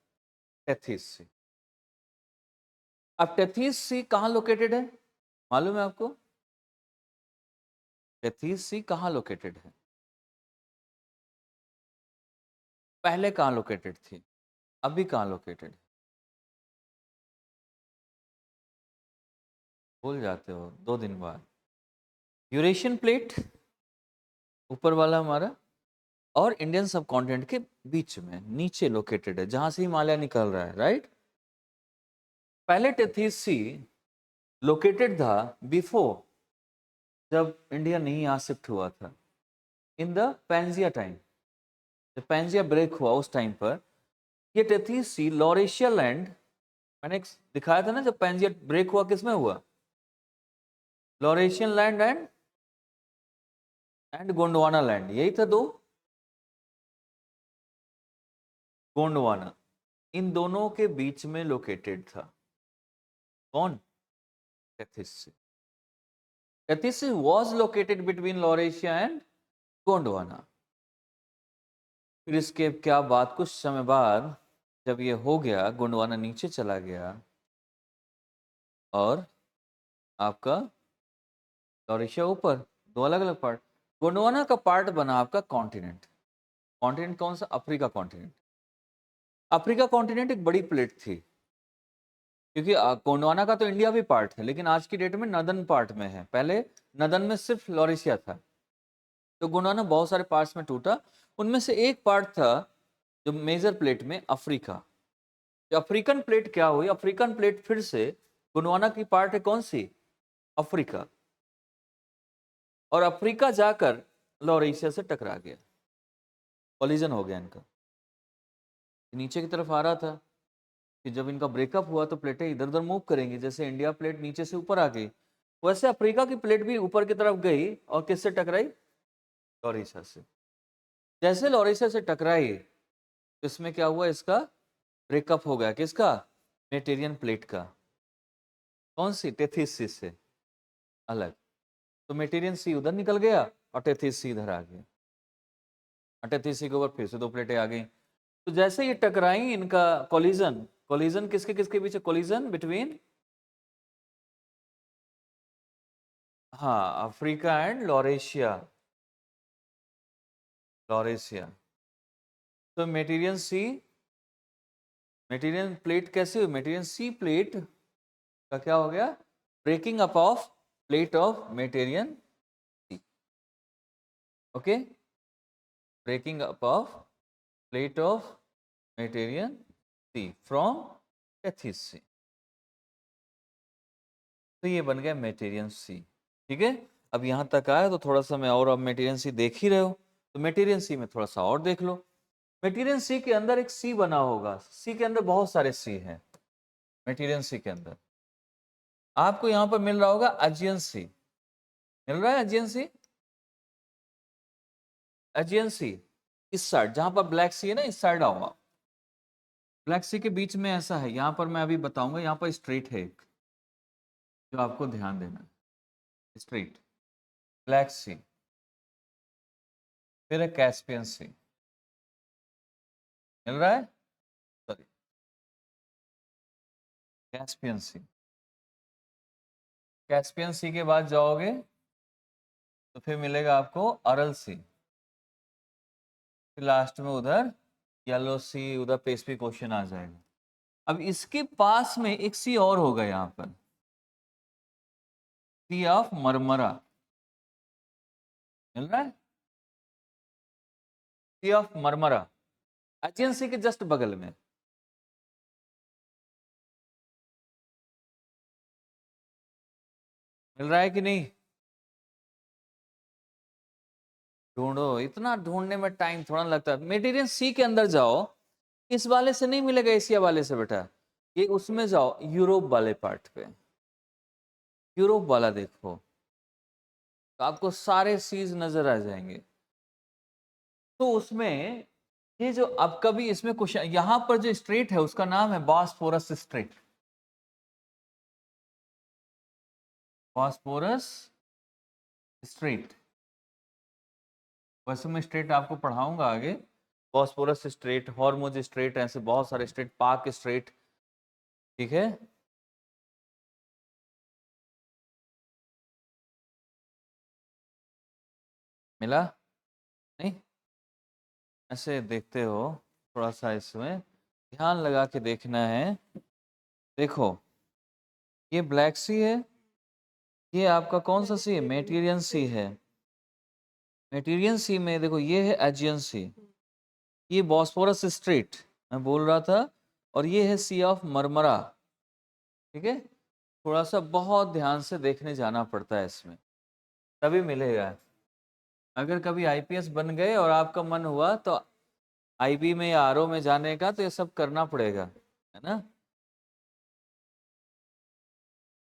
Tethys sea. अब टेथीस सी कहाँ लोकेटेड है मालूम है आपको? टेथीस सी कहाँ लोकेटेड है? पहले कहाँ लोकेटेड थी, अभी कहाँ लोकेटेड है? भूल जाते हो 2 दिन बाद। यूरेशियन प्लेट ऊपर वाला हमारा, और इंडियन सब कॉन्टिनेंट के बीच में नीचे लोकेटेड है, जहां से हिमालय निकल रहा है, राइट। पहले टेथीस सी लोकेटेड था बिफोर, जब इंडिया नहीं यहाँ शिफ्ट हुआ था, इन द पैंजिया टाइम। जब पैंजिया ब्रेक हुआ उस टाइम पर ये टेथीस सी लॉरेशिया लैंड, मैंने दिखाया था ना, जब पैंजिया ब्रेक हुआ किसमें हुआ? Laurentian land and Gondwana land, यही था दो। गोंडवाना, इन दोनों के बीच में लोकेटेड था कौन? Tethys sea. Tethys sea was located between Laurasia and Gondwana. फिर इसके क्या बात, कुछ समय बाद जब ये हो गया, गोंडवाना नीचे चला गया और आपका लॉरेशिया ऊपर, दो अलग अलग पार्ट। गोंडवाना का पार्ट बना आपका कॉन्टिनेंट। कॉन्टिनेंट कौन सा? Africa continent. अफ्रीका कॉन्टिनेंट एक बड़ी प्लेट थी, क्योंकि गोंडवाना का तो इंडिया भी पार्ट है, लेकिन आज की डेट में नदन पार्ट में है, पहले नदन में सिर्फ लॉरेशिया था। तो गोंडवाना बहुत सारे पार्ट्स में टूटा, उनमें से एक पार्ट था जो मेजर प्लेट में अफ्रीका। जो अफ्रीकन प्लेट क्या हुई? अफ्रीकन प्लेट फिर से गोंडवाना की पार्ट है कौन सी? अफ्रीका। और अफ्रीका जाकर लॉरेशिया से टकरा गया, कोलिजन हो गया इनका। नीचे की तरफ आ रहा था कि जब इनका ब्रेकअप हुआ तो प्लेटें इधर उधर मूव करेंगी, जैसे इंडिया प्लेट नीचे से ऊपर आ गई, वैसे अफ्रीका की प्लेट भी ऊपर की तरफ गई और किससे टकराई? लॉरेशिया से। जैसे लॉरेशिया से टकराई, तो इसमें क्या हुआ? इसका ब्रेकअप हो गया। किसका? मेटेरियन प्लेट का। कौन सी? टेथीस सी से अलग। तो मेटेरियन सी उधर निकल गया और टेथीस सी इधर आ गया, और टेथीस सी के ऊपर फिर से दो प्लेटें आ गई। तो जैसे ये टकराई, इनका कोलिजन, कोलिजन किसके किसके बीच? कोलिजन बिटवीन, हाँ, अफ्रीका एंड लॉरेशिया। लॉरेशिया। तो मेटेरियन सी, मेटेरियन प्लेट कैसे हुई? मेटेरियन सी प्लेट का क्या हो गया? Breaking up of plate of Mediterranean sea. Okay, breaking up of plate of Mediterranean sea from Tethys sea. तो ये बन गया मेटेरियन सी, ठीक है। अब यहां तक आया तो थोड़ा सा मैं, और अब मेटेरियन सी देख ही रहे हो, तो मेटेरियन सी में थोड़ा सा और देख लो। मेटेरियन सी के अंदर एक सी बना होगा, सी के अंदर बहुत सारे सी हैं। मेटेरियन सी के अंदर आपको यहां पर मिल रहा होगा अजियन सी, मिल रहा है अजियन सी, अजियन सी। इस साइड जहां पर ब्लैक सी है ना, इस साइड आओ आप। ब्लैक सी के बीच में ऐसा है, यहां पर मैं अभी बताऊंगा, यहां पर स्ट्रेट है एक, जो आपको ध्यान देना है। स्ट्रेट ब्लैक सी, फिर है कैस्पियन सी, मिल रहा है, सॉरी कैस्पियन सी। कैस्पियन सी के बाद जाओगे तो फिर मिलेगा आपको अरल सी, फिर लास्ट में उधर येलो सी, उधर पेसिफिक ओशन आ जाएगा। अब इसके पास में एक सी और होगा यहाँ पर, सी ऑफ मरमरा, मिल रहा है, सी ऑफ मरमरा एजियन सी के जस्ट बगल में। मिल रहा है कि नहीं? ढूंढो, इतना ढूंढने में टाइम थोड़ा लगता है। मेडिटेरियन सी के अंदर जाओ, इस वाले से नहीं मिलेगा, एशिया वाले से बेटा, ये उसमें जाओ यूरोप वाले पार्ट पे, यूरोप वाला देखो तो आपको सारे सीज नजर आ जाएंगे। तो उसमें ये जो अब कभी इसमें क्वेश्चन, यहां पर जो स्ट्रेट है उसका नाम है बॉस्फोरस स्ट्रेट, बॉस्फोरस स्ट्रेट। वैसे मैं स्ट्रेट आपको पढ़ाऊंगा आगे, बॉस्फोरस स्ट्रेट, हॉर्मुज स्ट्रेट, ऐसे बहुत सारे स्ट्रेट, पाक स्ट्रेट, ठीक है। मिला नहीं? ऐसे देखते हो, थोड़ा सा इसमें ध्यान लगा के देखना है। देखो ये ब्लैक सी है, ये आपका कौन सा सी है, मेटीरियन सी है। मेटीरियन सी में देखो ये है एजियन सी, ये बॉस्फोरस स्ट्रेट मैं बोल रहा था, और ये है सी ऑफ मरमरा, ठीक है। थोड़ा सा बहुत ध्यान से देखने जाना पड़ता है इसमें, तभी मिलेगा। अगर कभी आईपीएस बन गए और आपका मन हुआ तो आईबी में या आरओ में जाने का, तो ये सब करना पड़ेगा, है ना।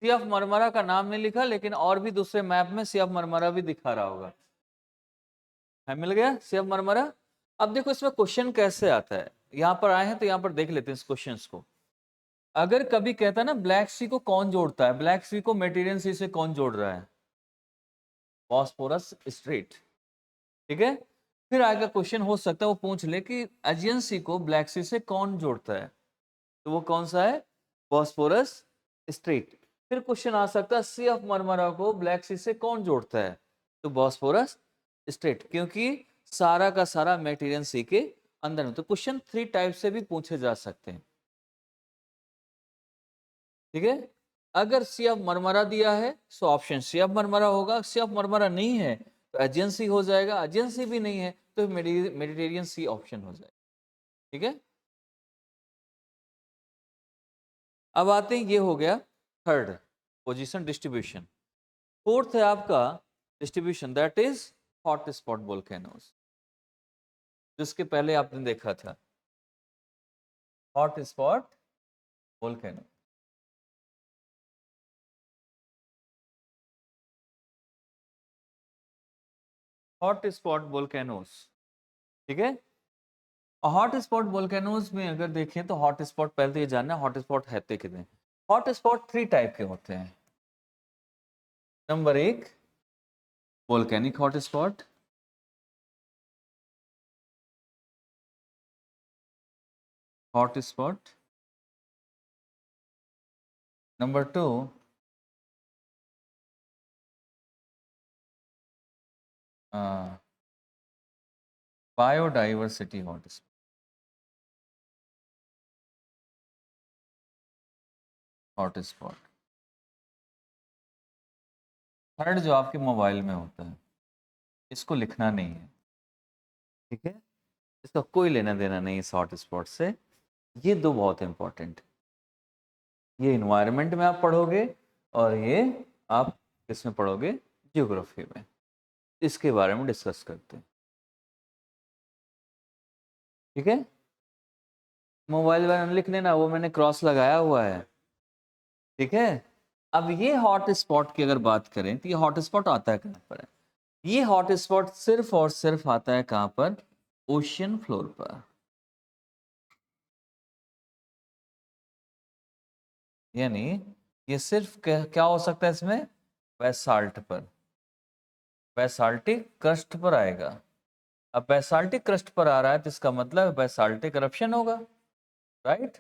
सी ऑफ मरमरा का नाम नहीं लिखा, लेकिन और भी दूसरे मैप में सी ऑफ मरमरा भी दिखा रहा होगा, है, मिल गया सी ऑफ मरमरा। अब देखो इसमें क्वेश्चन कैसे आता है, यहाँ पर आए हैं तो यहाँ पर देख लेते हैं इस क्वेश्चन को। अगर कभी कहता है ना ब्लैक सी को कौन जोड़ता है, ब्लैक सी को मेटीरियन सी से कौन जोड़ रहा है, बॉस्फोरस स्ट्रेट, ठीक है। फिर आगे क्वेश्चन हो सकता है वो पूछ ले कि एजियन सी को ब्लैक सी से कौन जोड़ता है, तो वो कौन सा है, बॉस्फोरस स्ट्रेट। फिर क्वेश्चन आ सकता है सी ऑफ मरमरा को ब्लैक सी से कौन जोड़ता है, तो बॉस्फोरस स्ट्रेट, क्योंकि सारा का सारा मेटीरियल सी के अंदर में। तो क्वेश्चन 3 टाइप से भी पूछे जा सकते हैं, ठीक है। अगर सी ऑफ मरमरा दिया है तो ऑप्शन सी ऑफ मरमरा होगा, सी ऑफ मरमरा नहीं है तो एजेंसी हो जाएगा, एजेंसी भी नहीं है तो मेडिटेरियन सी ऑप्शन हो जाएगा, ठीक है। अब आते हैं, ये हो गया थर्ड पोजीशन डिस्ट्रीब्यूशन। फोर्थ है आपका distribution, that is hot spot volcanoes, जिसके पहले आपने देखा था hot spot volcano. Hot spot volcanoes, ठीक है। हॉट स्पॉट वोल्केनोज में अगर देखें तो हॉट स्पॉट, पहले तो ये जानना हॉट स्पॉट है कितने। हॉट स्पॉट 3 टाइप के होते हैं। Number 1 volcanic hot spot, hot spot. Number 2 biodiversity hot spot, hot spot. Third जो आपके मोबाइल में होता है, इसको लिखना नहीं है, ठीक है, इसका कोई लेना देना नहीं इस हॉट स्पॉट से। ये दो बहुत इंपॉर्टेंट, ये इन्वायरमेंट में आप पढ़ोगे और ये आप किसमें पढ़ोगे, ज्योग्राफी में। इसके बारे में डिस्कस करते हैं, ठीक है। मोबाइल वाले लिख लेना, वो मैंने क्रॉस लगाया हुआ है, ठीक है। अब ये हॉट स्पॉट की अगर बात करें तो ये हॉट स्पॉट आता है कहाँ पर है, ये हॉट स्पॉट सिर्फ और सिर्फ आता है कहाँ पर, ओशियन फ्लोर पर, यानी ये सिर्फ क्या हो सकता है इसमें, बेसाल्ट पर, बेसाल्टिक क्रस्ट पर आएगा। अब बेसाल्टिक क्रस्ट पर आ रहा है तो इसका मतलब बेसाल्टिक eruption होगा, राइट,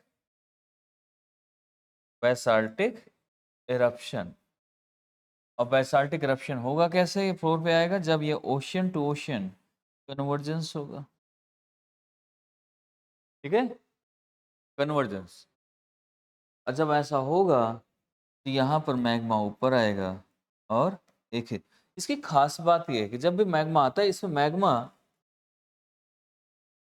बेसाल्टिक eruption। और बेसाल्टिक eruption होगा कैसे, ये फ्लोर पे आएगा जब ये ओशियन टू ओशियन कन्वर्जेंस होगा, ठीक है, कन्वर्जेंस। और जब ऐसा होगा तो यहाँ पर मैग्मा ऊपर आएगा। और देखिए इसकी खास बात ये है कि जब भी मैग्मा आता है इसमें मैग्मा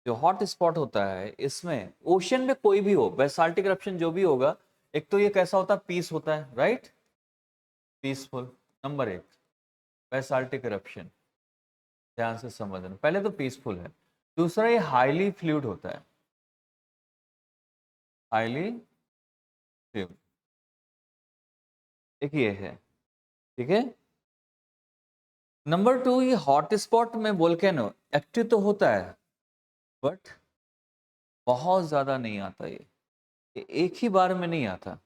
जो हॉट स्पॉट होता है इसमें, ओशन में कोई भी हो बेसाल्टिक eruption जो भी होगा, एक तो ये कैसा होता है, पीस होता है, राइट, पीसफुल, नंबर एक, बेसाल्टिक eruption, ध्यान से समझना, पहले तो पीसफुल है। दूसरा ये हाईली फ्लूइड होता है, हाईली फ्लूइड, एक ये है, ठीक है। नंबर टू, ये हॉट स्पॉट में वोल्केनो एक्टिव तो होता है बट बहुत ज्यादा नहीं आता, ये एक ही बार में नहीं आता,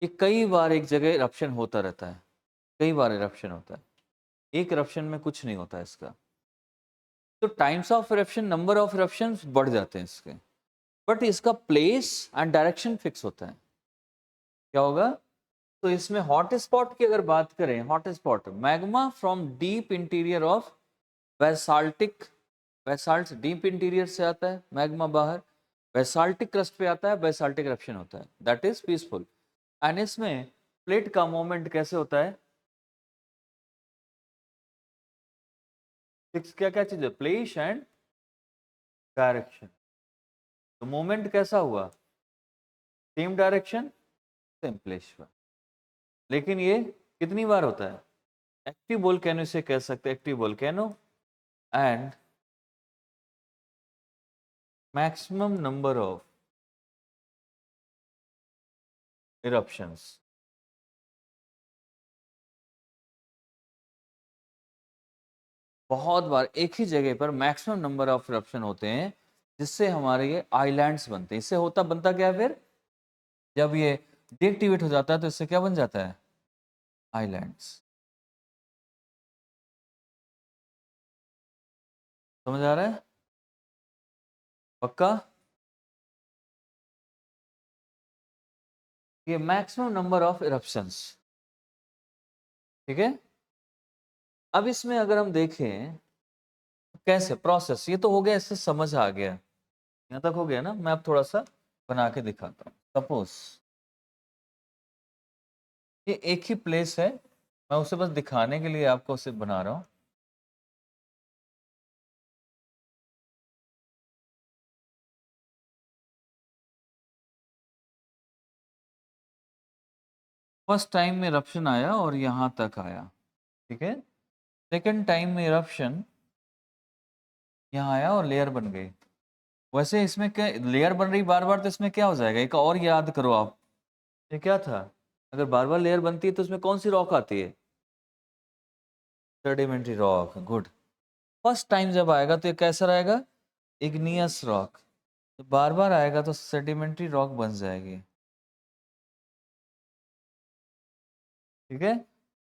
ये कई बार एक जगह इरप्शन होता रहता है, कई बार इरप्शन होता है, एक इरप्शन में कुछ नहीं होता इसका। तो times of eruption, number of eruption बढ़ जाते हैं इसके, बट इसका प्लेस एंड डायरेक्शन फिक्स होता है। क्या होगा, तो इसमें हॉट स्पॉट की अगर बात करें, hot spot magma from deep interior of basaltic, basalt deep interior से आता है मैग्मा बाहर, बेसाल्टिक क्रस्ट पे आता है, बेसाल्टिक eruption होता है, दैट इज पीसफुल। एंड इसमें प्लेट का मूवमेंट कैसे होता है, सिक्स क्या क्या चीज है, प्लेस एंड डायरेक्शन। तो मूवमेंट कैसा हुआ, सेम डायरेक्शन सेम प्लेस पर, लेकिन ये कितनी बार होता है, एक्टिव वोल्केनो से कह सकते हैं, active volcano and maximum number of eruptions, बहुत बार एक ही जगह पर मैक्सिमम नंबर ऑफ eruption होते हैं, जिससे हमारे ये आइलैंड्स बनते हैं। इससे होता बनता क्या है फिर, जब ये डीएक्टिवेट हो जाता है तो इससे क्या बन जाता है, आइलैंड्स। समझ आ रहा है, पक्का, ये मैक्सिमम नंबर ऑफ eruptions, ठीक है। अब इसमें अगर हम देखें कैसे प्रोसेस, ये तो हो गया, इससे समझ आ गया, यहाँ तक हो गया ना। मैं अब थोड़ा सा बना के दिखाता हूँ। सपोज ये एक ही प्लेस है, मैं उसे बस दिखाने के लिए आपको उसे बना रहा हूँ। फर्स्ट टाइम में eruption आया और यहाँ तक आया, ठीक है। सेकेंड टाइम में eruption यहाँ आया और लेयर बन गई। वैसे इसमें क्या लेयर बन रही बार बार, तो इसमें क्या हो जाएगा, एक और याद करो आप, ये क्या था, अगर बार बार लेयर बनती है तो उसमें कौन सी रॉक आती है, sedimentary rock, good. First time जब आएगा तो ये कैसा रहेगा, इग्नियस रॉक, तो बार बार आएगा तो सेडिमेंट्री रॉक बन जाएगी, ठीक है,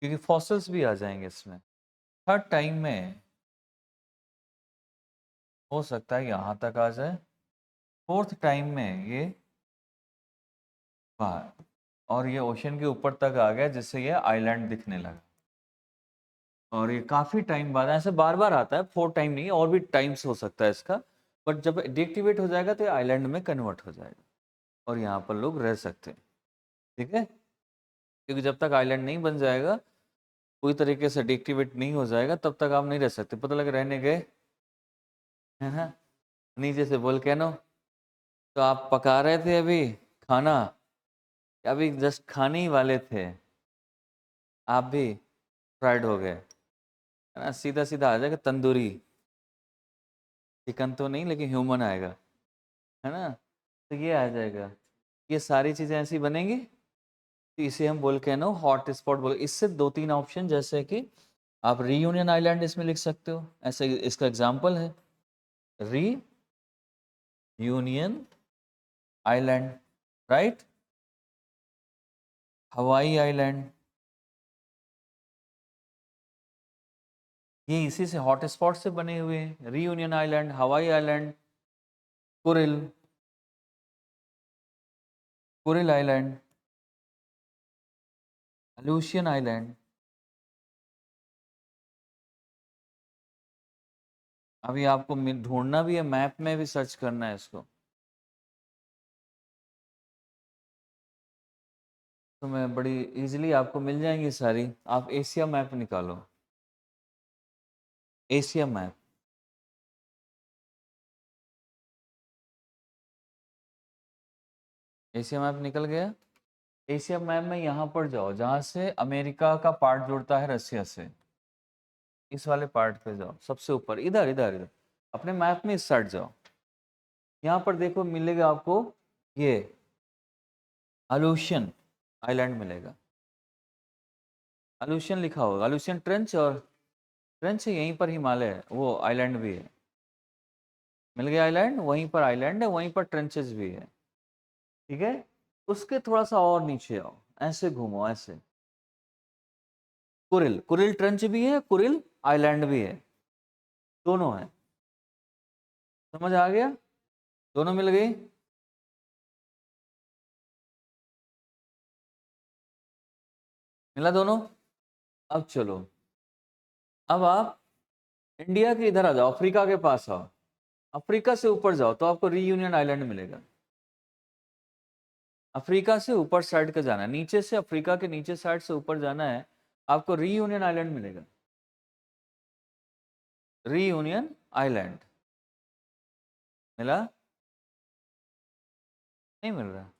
क्योंकि फॉसिल्स भी आ जाएंगे इसमें। थर्ड टाइम में हो सकता है यहाँ तक आ जाए, फोर्थ टाइम में ये बाहर, और ये ओशन के ऊपर तक आ गया जिससे ये आइलैंड दिखने लगा। और ये काफ़ी टाइम बाद, ऐसे बार बार आता है, फोर टाइम नहीं, और भी टाइम्स हो सकता है इसका, बट जब डीएक्टिवेट हो जाएगा तो ये आइलैंड में कन्वर्ट हो जाएगा और यहाँ पर लोग रह सकते हैं, ठीक है। क्योंकि जब तक आइलैंड नहीं बन जाएगा, पूरी तरीके से डीएक्टिवेट नहीं हो जाएगा, तब तक आप नहीं रह सकते। पता लगे रहने गए है ना नीचे से वोल्केनो, तो आप पका रहे थे अभी खाना, अभी जस्ट खाने ही वाले थे, आप भी फ्राइड हो गए, है ना, सीधा सीधा आ जाएगा तंदूरी, चिकन तो नहीं लेकिन ह्यूमन आएगा, है ना, तो ये आ जाएगा, ये सारी चीज़ें ऐसी बनेंगी, तो इसे हम वोल्केनो हॉट स्पॉट बोल। इससे दो तीन ऑप्शन, जैसे कि आप रीयूनियन आइलैंड इसमें लिख सकते हो, ऐसे इसका एग्जांपल है, Reunion island, right, Hawaii island, ये इसी से हॉट स्पॉट से बने हुए हैं। Reunion island, Hawaii island, Kuril, Kuril island, Aleutian island. अभी आपको ढूंढना भी है, मैप में भी सर्च करना है इसको, तो मैं बड़ी इजीली आपको मिल जाएंगी सारी। आप एशिया मैप निकालो, एशिया मैप, एशिया मैप निकल गया। एशिया मैप में यहाँ पर जाओ जहाँ से अमेरिका का पार्ट जुड़ता है रसिया से, इस वाले पार्ट पे जाओ, सबसे ऊपर, इधर इधर इधर अपने मैप में इस साइड जाओ। यहाँ पर देखो मिलेगा आपको ये अलूशियन आइलैंड मिलेगा, अलूशियन लिखा होगा, अलूशियन ट्रेंच, और ट्रेंच यहीं पर हिमालय है, वो आइलैंड भी है, मिल गया आइलैंड, वहीं पर आइलैंड है, वहीं पर ट्रेंचेस भी है, ठीक है। उसके थोड़ा सा और नीचे आओ, ऐसे घूमो ऐसे, कुरिल, कुरिल ट्रेंच भी है, कुरिल आइलैंड भी है, दोनों है, समझ आ गया, दोनों मिल गई। मिला दोनों। अब चलो, अब आप इंडिया के इधर आ जाओ, अफ्रीका के पास आओ, अफ्रीका से ऊपर जाओ तो आपको रीयूनियन आइलैंड मिलेगा। अफ्रीका से ऊपर साइड का जाना है, नीचे से, अफ्रीका के नीचे साइड से ऊपर जाना है, आपको रीयूनियन आइलैंड मिलेगा, रीयूनियन आइलैंड। मिला? नहीं मिल रहा?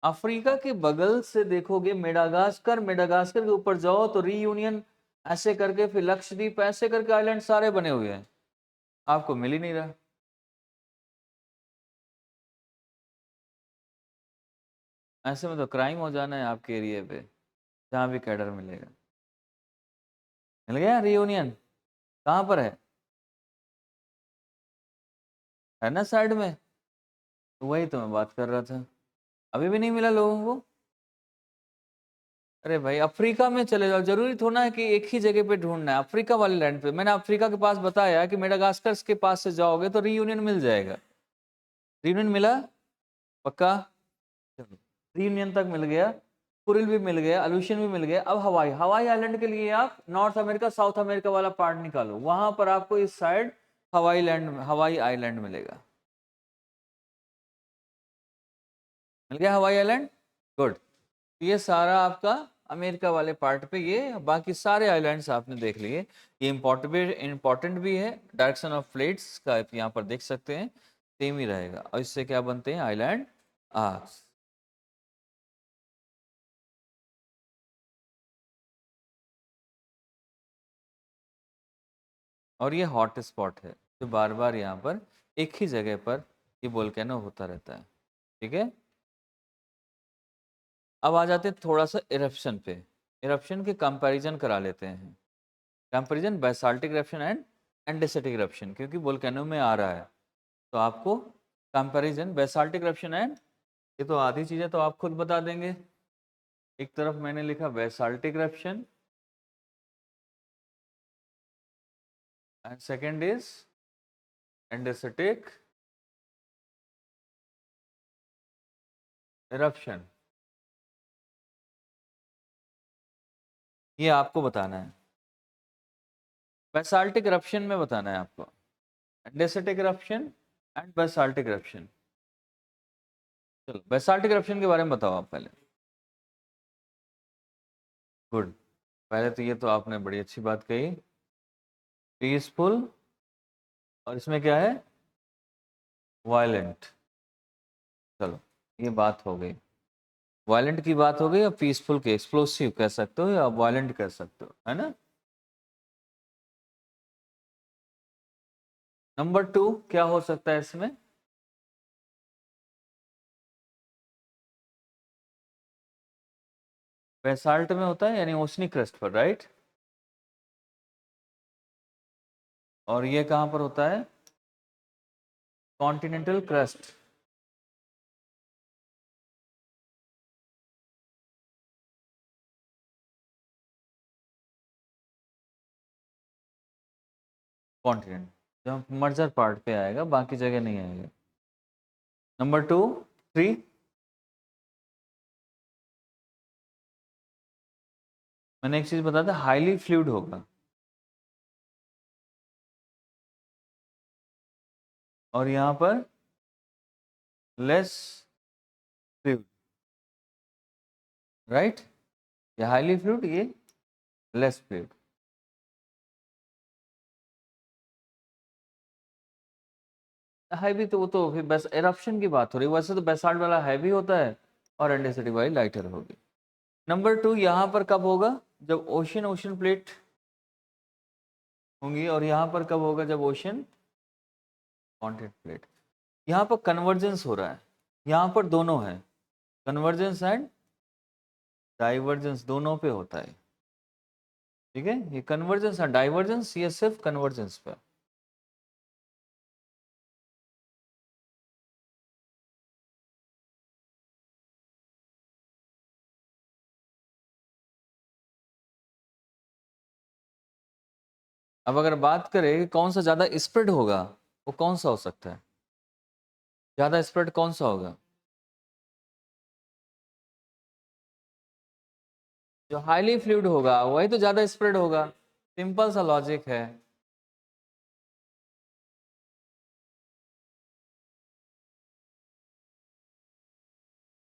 अफ्रीका के बगल से देखोगे मेडागास्कर, मेडागास्कर के ऊपर जाओ तो रीयूनियन, ऐसे करके फिर लक्षद्वीप, ऐसे करके आइलैंड सारे बने हुए हैं, आपको मिल ही नहीं रहा। ऐसे में तो क्राइम हो जाना है आपके एरिया पे, जहाँ भी कैडर मिलेगा। मिल गया रीयूनियन? कहाँ पर है ना साइड में, तो वही तो मैं बात कर रहा था, अभी भी नहीं मिला लोगों को। अरे भाई अफ्रीका में चले जाओ, जरूरी थोड़ा है कि एक ही जगह पे ढूंढना है, अफ्रीका वाले लैंड पे। मैंने अफ्रीका के पास बताया कि मेडागास्कर के पास से जाओगे तो रीयूनियन मिल जाएगा। रीयूनियन मिला? पक्का? चलो, रीयूनियन तक मिल गया, कुरिल भी मिल गया, अलूशियन भी मिल गया। अब हवाई, हवाई आइलैंड के लिए आप नॉर्थ अमेरिका साउथ अमेरिका वाला पार्ट निकालो, वहां पर आपको इस साइड हवाई लैंड, हवाई आइलैंड मिलेगा। मिल गया हवाई आइलैंड, गुड। ये सारा आपका अमेरिका वाले पार्ट पे, ये बाकी सारे आइलैंड्स आपने देख लिए। ये इंपॉर्टेंट भी है, डायरेक्शन ऑफ फ्लाइट्स का आप यहाँ पर देख सकते हैं, सेम ही रहेगा। और इससे क्या बनते हैं आइलैंड आर्क्स। और ये हॉट स्पॉट है जो बार बार यहाँ पर एक ही जगह पर ये वोल्केनो होता रहता है, ठीक है। अब आ जाते हैं थोड़ा सा इरप्शन पे, इरप्शन के कंपैरिजन करा लेते हैं, comparison basaltic eruption and andesitic eruption, क्योंकि वोल्केनो में आ रहा है, तो आपको कंपैरिजन बेसाल्टिक इरप्शन एंड, ये तो आधी चीज़ें तो आप खुद बता देंगे। एक तरफ मैंने लिखा basaltic eruption and second is andesitic eruption, ये आपको बताना है, बेसाल्टिक इरप्शन में बताना है आपको, एंडेसिटिक इरप्शन एंड बेसाल्टिक इरप्शन। चलो बेसाल्टिक इरप्शन के बारे में बताओ आप पहले। गुड, पहले तो ये तो आपने बड़ी अच्छी बात कही, पीसफुल, और इसमें क्या है, वायलेंट। चलो ये बात हो गई, वायलेंट की बात हो गई, और पीसफुल के एक्सप्लोसिव कह सकते हो या वायलेंट कह सकते हो, है ना। नंबर 2 क्या हो सकता है इसमें, बेसाल्ट में होता है यानी ओशनिक क्रस्ट पर, राइट। और ये कहाँ पर होता है? Continental crust. कॉन्टिनेंट जब मर्जर पार्ट पे आएगा, बाकी जगह नहीं आएगा। नंबर 2, 3, मैंने एक चीज बताया था, हाईली फ्लूइड होगा। और यहाँ पर लेस फ्लूइड, राइट। ये हाईली फ्लूइड, ये लेस फ्लूइड। हैवी तो वो तो फिर बस एरप्शन की बात हो रही है, वैसे तो बेसाल्ट वाला हैवी होता है और एंडेसिटी वाली लाइटर होगी। नंबर 2 यहाँ पर कब होगा? जब ओशन प्लेट होंगी। और यहाँ पर कब होगा? जब ओशन कॉन्टेक्ट प्लेट। यहाँ पर कन्वर्जेंस हो रहा है, यहाँ पर दोनों है, कन्वर्जेंस एंड डाइवर्जेंस दोनों पे होता है, ठीक है। ये कन्वर्जेंस और डाइवर्जेंस, ये सिर्फ कन्वर्जेंस पे। अब अगर बात करें कि कौन सा ज़्यादा स्प्रेड होगा, वो कौन सा हो सकता है? ज़्यादा स्प्रेड कौन सा होगा? जो हाईली फ्लूइड होगा वही तो ज़्यादा स्प्रेड होगा, सिंपल सा लॉजिक है।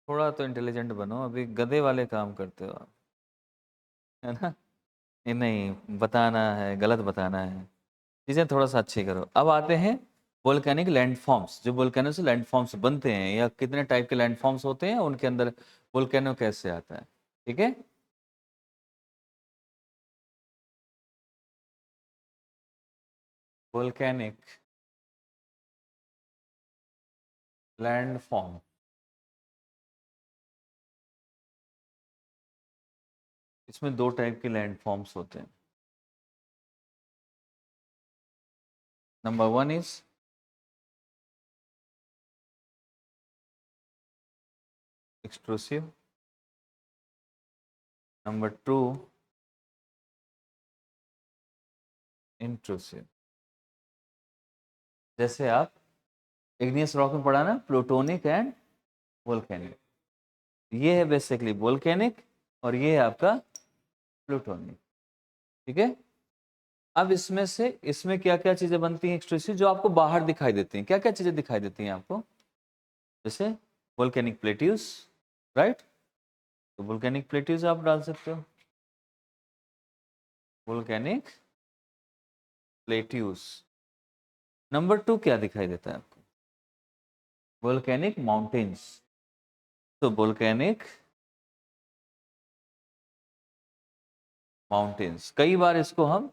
थोड़ा तो इंटेलिजेंट बनो, अभी गधे वाले काम करते हो आप, है ना। ये नहीं बताना है, गलत बताना है, चीज़ें थोड़ा सा अच्छी करो। अब आते हैं वोल्केनिक लैंडफॉर्म्स, जो वोल्केनो से लैंडफॉर्म्स बनते हैं, या कितने टाइप के लैंडफॉर्म्स होते हैं, उनके अंदर वोल्केनो कैसे आता है, ठीक है। वोल्केनिक लैंडफॉर्म, इसमें दो टाइप के लैंडफॉर्म्स होते हैं। Number 1 is extrusive, number 2 intrusive. जैसे आप इग्नियस रॉक में पढ़ा ना, प्लूटोनिक एंड वोल्केनिक, ये है बेसिकली वोल्केनिक और ये है आपका प्लूटोनिक, ठीक है। अब इसमें से इसमें क्या क्या चीजें बनती हैं एक्सट्रूसिव, जो आपको बाहर दिखाई देती हैं? क्या क्या चीजें दिखाई देती हैं आपको? जैसे वोल्केनिक प्लेट्यूस, राइट। तो वोल्केनिक प्लेट्यूस आप डाल सकते हो, वोल्केनिक प्लेट्यूस। नंबर 2 क्या दिखाई देता है आपको? Volcanic mountains. तो वोल्केनिक माउंटेन्स, कई बार इसको हम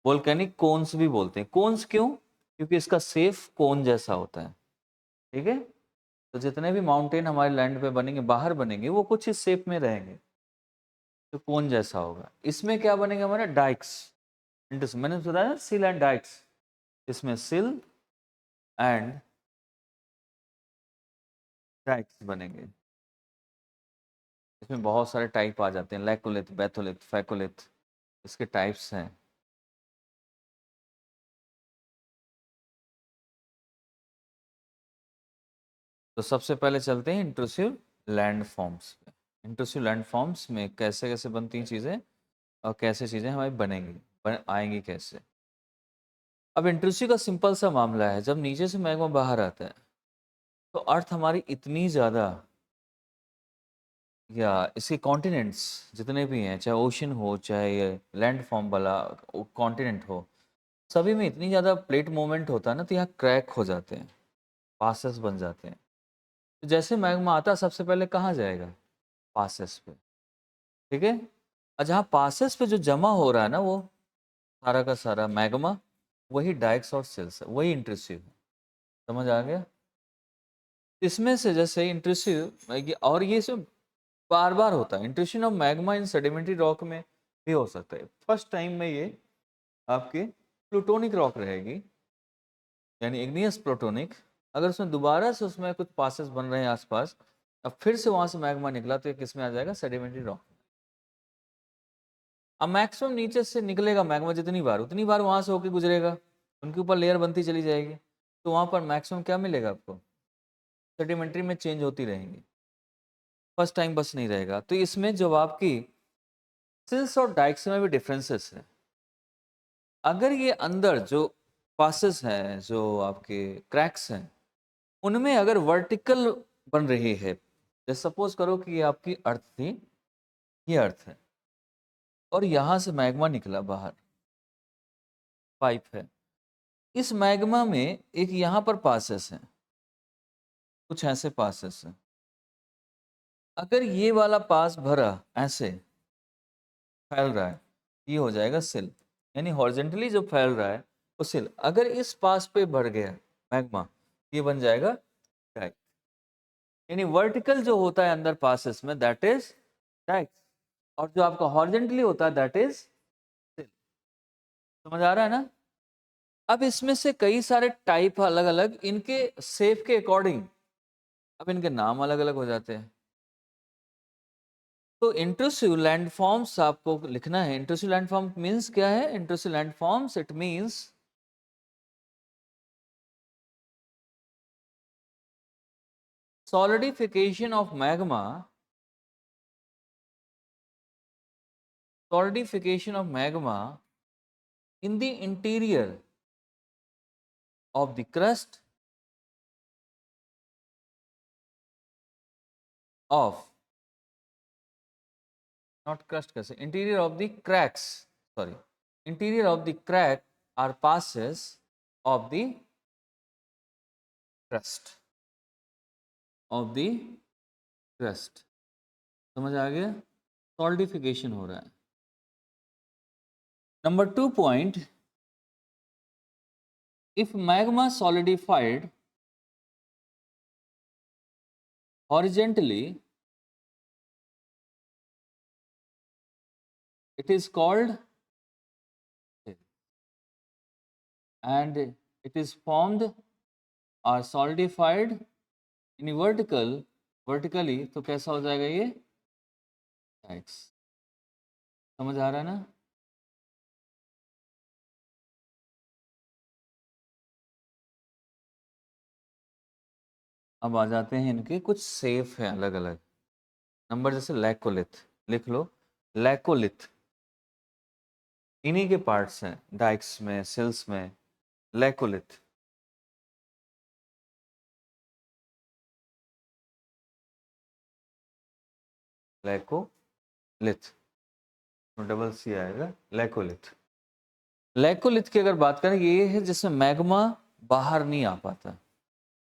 वोल्केनिक कोन्स भी बोलते हैं। कोन्स क्यों? क्योंकि इसका सेफ कोन जैसा होता है, ठीक है। तो जितने भी माउंटेन हमारे लैंड पे बनेंगे, बाहर बनेंगे, वो कुछ इस शेप में रहेंगे, तो कोन जैसा होगा। इसमें क्या बनेगा हमारा? डाइक्स। मैंने बताया सिल एंड डाइक्स, इसमें सिल एंड डाइक्स बनेंगे। इसमें बहुत सारे टाइप आ जाते हैं, लैकोलिथ, बैथोलिथ, फैकोलिथ, इसके टाइप्स हैं। तो सबसे पहले चलते हैं इंट्रूसिव लैंड फॉर्म्स पे। इंट्रूसिव लैंड फॉर्म्स में कैसे कैसे बनती हैं चीज़ें, और कैसे चीज़ें हमारी बनेंगी, आएंगी कैसे। अब इंट्रूसिव का सिंपल सा मामला है, जब नीचे से मैग्मा बाहर आता है, तो अर्थ हमारी इतनी ज़्यादा, या इसके कॉन्टिनेंट्स जितने भी हैं, चाहे ओशन हो चाहे लैंड फॉर्म वाला कॉन्टिनेंट हो, सभी में इतनी ज़्यादा प्लेट मूवमेंट होता है ना, तो यहाँ क्रैक हो जाते हैं, पासेस बन जाते हैं। तो जैसे मैग्मा आता है, सबसे पहले कहाँ जाएगा? पासेस पे, ठीक है। और जहाँ पासेस पे जो जमा हो रहा है ना, वो सारा का सारा मैग्मा, वही डाइक्स और सिल्स है, वही इंट्रूसिव है। समझ आ गया? इसमें से जैसे इंट्रूसिव, और ये सब बार बार होता है। Intrusion of magma in sedimentary rock में भी हो सकता है। फर्स्ट टाइम में ये आपके प्लूटोनिक रॉक रहेगी, यानी इग्नियस प्लूटोनिक। अगर उसमें दोबारा से उसमें कुछ पासेस बन रहे हैं आसपास, अब फिर से वहां से मैग्मा निकला, तो ये किस में आ जाएगा? Sedimentary rock. अब मैक्सिमम नीचे से निकलेगा मैग्मा जितनी बार, उतनी बार वहां से होकर गुजरेगा, उनके ऊपर लेयर बनती चली जाएगी, तो वहां पर मैक्सिमम क्या मिलेगा आपको? सेडिमेंट्री में चेंज होती रहेंगी, फर्स्ट टाइम बस नहीं रहेगा। तो इसमें जो आपकी सिल्स और डाइक्स में भी डिफरेंसेस है। अगर ये अंदर जो पासेस हैं, जो आपके क्रैक्स हैं, उनमें अगर वर्टिकल बन रही है, जैसे सपोज करो कि ये आपकी अर्थ थी, ये अर्थ है, और यहां से मैग्मा निकला बाहर, पाइप है, इस मैग्मा में एक यहां पर पासेस हैं, कुछ ऐसे पासेस हैं। अगर ये वाला पास भरा ऐसे फैल रहा है, ये हो जाएगा सिल, यानी हॉरिजेंटली जो फैल रहा है वो सिल। अगर इस पास पे बढ़ गया मैग्मा, ये बन जाएगा डाइक, यानी वर्टिकल जो होता है अंदर पासेस में, दैट इज डाइक, और जो आपका हॉरिजेंटली होता है दैट इज सिल। समझ आ रहा है ना? अब इसमें से कई सारे टाइप अलग अलग, इनके शेप के अकॉर्डिंग अब इनके नाम अलग अलग हो जाते हैं। तो इंट्रूसिव लैंडफॉर्म्स आपको लिखना है। इंट्रूसिव लैंडफॉर्म मींस क्या है? Intrusive landforms it means solidification of magma, solidification of magma in the interior of the crust of, not crust कैसे, interior of the cracks, sorry, interior of the crack are passes of the crust, of the crust। समझ आ गया? सॉलिडिफिकेशन हो रहा है। Number 2 point, if magma solidified horizontally, it is called, and it is formed or solidified in vertically, तो कैसा हो जाएगा ये? x। समझ आ रहा है ना? अब आ जाते हैं इनके कुछ सेफ हैं अलग अलग नंबर, जैसे लैकोलिथ, लिख लो लैकोलिथ, इन्हीं के पार्ट्स हैं डाइक्स में, सिल्स में। लैकोलिथ, लैकोलिथ, डबल सी आएगा, लैकोलिथ। लैकोलिथ की अगर बात करें, ये है जिसमें मैग्मा बाहर नहीं आ पाता,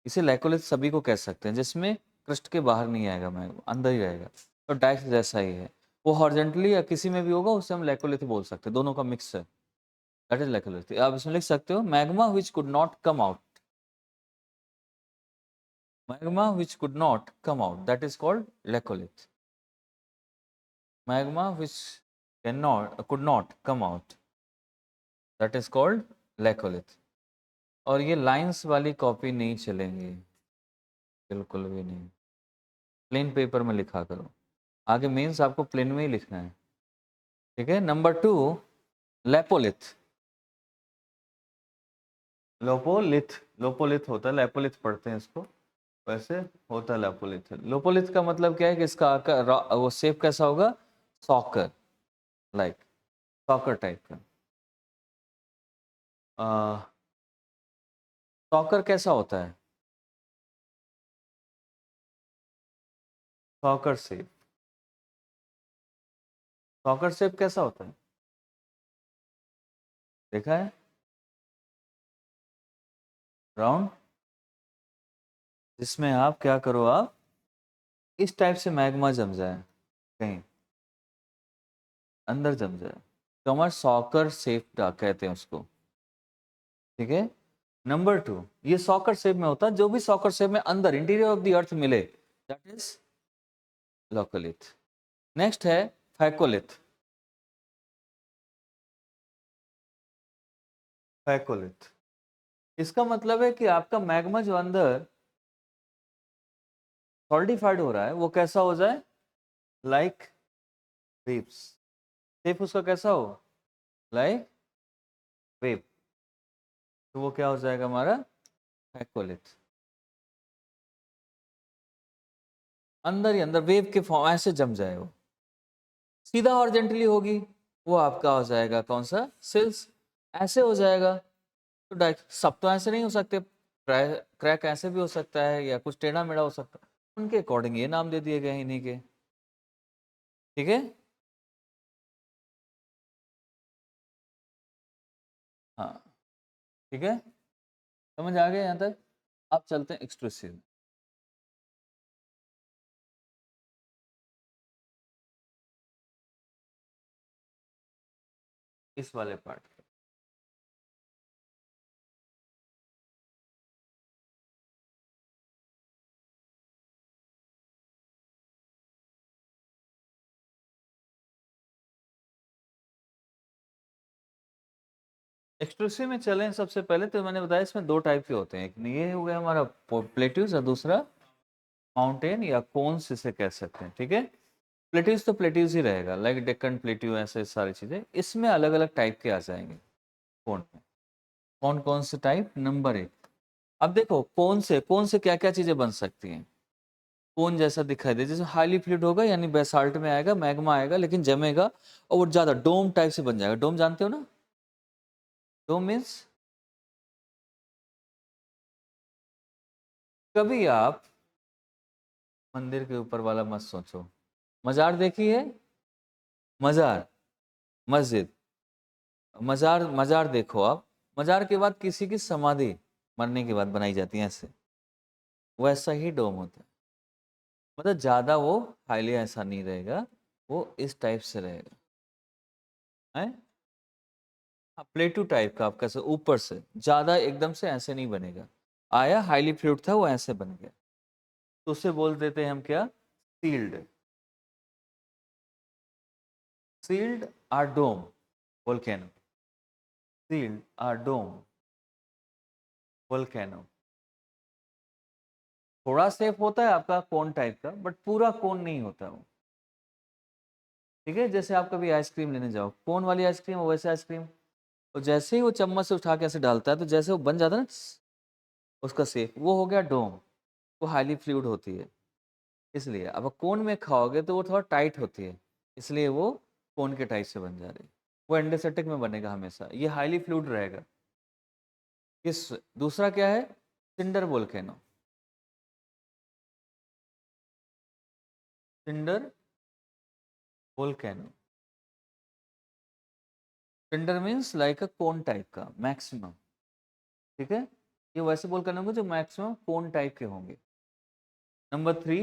इसे लैकोलिथ सभी को कह सकते हैं, जिसमें क्रस्ट के बाहर नहीं आएगा मैग्मा, अंदर ही रहेगा। तो डाइक्स जैसा ही है, वो हॉरिजेंटली या किसी में भी होगा, उससे हम लैकोलिथ बोल सकते हैं, दोनों का मिक्स है, दैट इज लैकोलिथ। आप इसमें लिख सकते हो magma which could not come out, magma which could not come out, that is called laccolith। magma which could not come out, that is called laccolith। और ये लाइंस वाली कॉपी नहीं चलेंगी, बिल्कुल भी नहीं, प्लेन पेपर में लिखा करो, आगे मेंस आपको प्लेन में ही लिखना है, ठीक है। नंबर 2 लेपोलिथ, लोपोलिथ, लोपोलिथ होता है, लेपोलिथ पढ़ते हैं इसको, वैसे होता है लेपोलिथ। लोपोलिथ का मतलब क्या है कि इसका आकार, वो शेप कैसा होगा? सॉकर, लाइक सॉकर टाइप का। सॉकर कैसा होता है? सॉकर शेप, सॉकर शेप कैसा होता है? देखा है? राउंड, जिसमें आप क्या करो, आप इस टाइप से मैग्मा जम जाए, कहीं अंदर जम जाए, तो हमारे सॉकर शेप कहते हैं उसको, ठीक है। नंबर 2, ये सॉकर शेप में होता है, जो भी सॉकर शेप में अंदर इंटीरियर ऑफ द अर्थ मिले, दैट इज लॉकोलिथ। नेक्स्ट है फैकोलिथ। फैकोलिथ, इसका मतलब है कि आपका मैग्मा जो अंदर सॉलिडिफाइड हो रहा है वो कैसा हो जाए, लाइक वेव्स। शेप उसका कैसा हो, लाइक वेव, तो वो क्या हो जाएगा हमारा फैकोलिथ। अंदर ही अंदर वेव के फॉर्म ऐसे जम जाए वो, सीधा हॉरिजॉन्टली होगी वो आपका हो जाएगा कौन सा, सिल्स। ऐसे हो जाएगा तो सब तो ऐसे नहीं हो सकते, क्रैक ऐसे भी हो सकता है या कुछ टेढ़ा मेढ़ा हो सकता है, उनके अकॉर्डिंग ये नाम दे दिए गए इन्हीं के। ठीक है, हाँ ठीक है, समझ आ गया यहाँ तक। अब चलते हैं एक्सट्रूसिव। इस वाले पार्ट, एक्सट्रूसिव में चलें सबसे पहले तो मैंने बताया इसमें दो टाइप के होते हैं, एक ये हो गया हमारा प्लेट्यूज और दूसरा माउंटेन या कोन्स इसे कह सकते हैं। ठीक है, प्लेट्यूज तो प्लेट्यूज ही रहेगा, लाइक डेक्कन प्लेट्यू, ऐसे सारी चीजें। इसमें अलग अलग टाइप के आ जाएंगे कोन में। कौन कौन से टाइप, नंबर एक, अब देखो कोन से क्या क्या चीजें बन सकती हैं। कोन जैसा दिखाई दे, जैसे हाईली फ्लूइड होगा यानी बेसाल्ट में आएगा, मैग्मा आएगा लेकिन जमेगा और वो ज्यादा डोम टाइप से बन जाएगा। डोम जानते हो ना, डोम मीन्स, कभी आप मंदिर के ऊपर वाला मत सोचो, मजार देखी है, मजार, मस्जिद, मजार, मजार देखो आप, मजार के बाद किसी की समाधि मरने के बाद बनाई जाती है ऐसे, वैसा ही डोम होता है। मतलब ज्यादा वो हाईली ऐसा नहीं रहेगा, वो इस टाइप से रहेगा है, प्लेटू टाइप का आपका, ऊपर से ज्यादा एकदम से ऐसे नहीं बनेगा। आया हाईली फ्लूइड था वो ऐसे बन गया, तो उसे बोल देते हैं हम क्या, shield. Shield or dome volcano, shield or dome volcano. थोड़ा सेफ होता है आपका कोन टाइप का, बट पूरा कोन नहीं होता वो। ठीक है, जैसे आप कभी आइसक्रीम लेने जाओ, कोन वाली आइसक्रीम वैसे आइसक्रीम, और जैसे ही वो चम्मच से उठा के ऐसे डालता है तो जैसे वो बन जाता है ना उसका शेप, वो हो गया डोम, वो हाईली फ्लूइड होती है। इसलिए अब कोन में खाओगे तो वो थोड़ा टाइट होती है, इसलिए वो कोन के टाइप से बन जा रही है। वो एंडोसेटिक में बनेगा हमेशा, ये हाईली फ्लूइड रहेगा। किस, दूसरा क्या है, cinder volcano. Cinder volcano, cinder means like a cone type का मैक्सिमम। ठीक है, ये वैसे वोल्केनो होंगे जो मैक्सिमम कोन टाइप के होंगे। नंबर थ्री,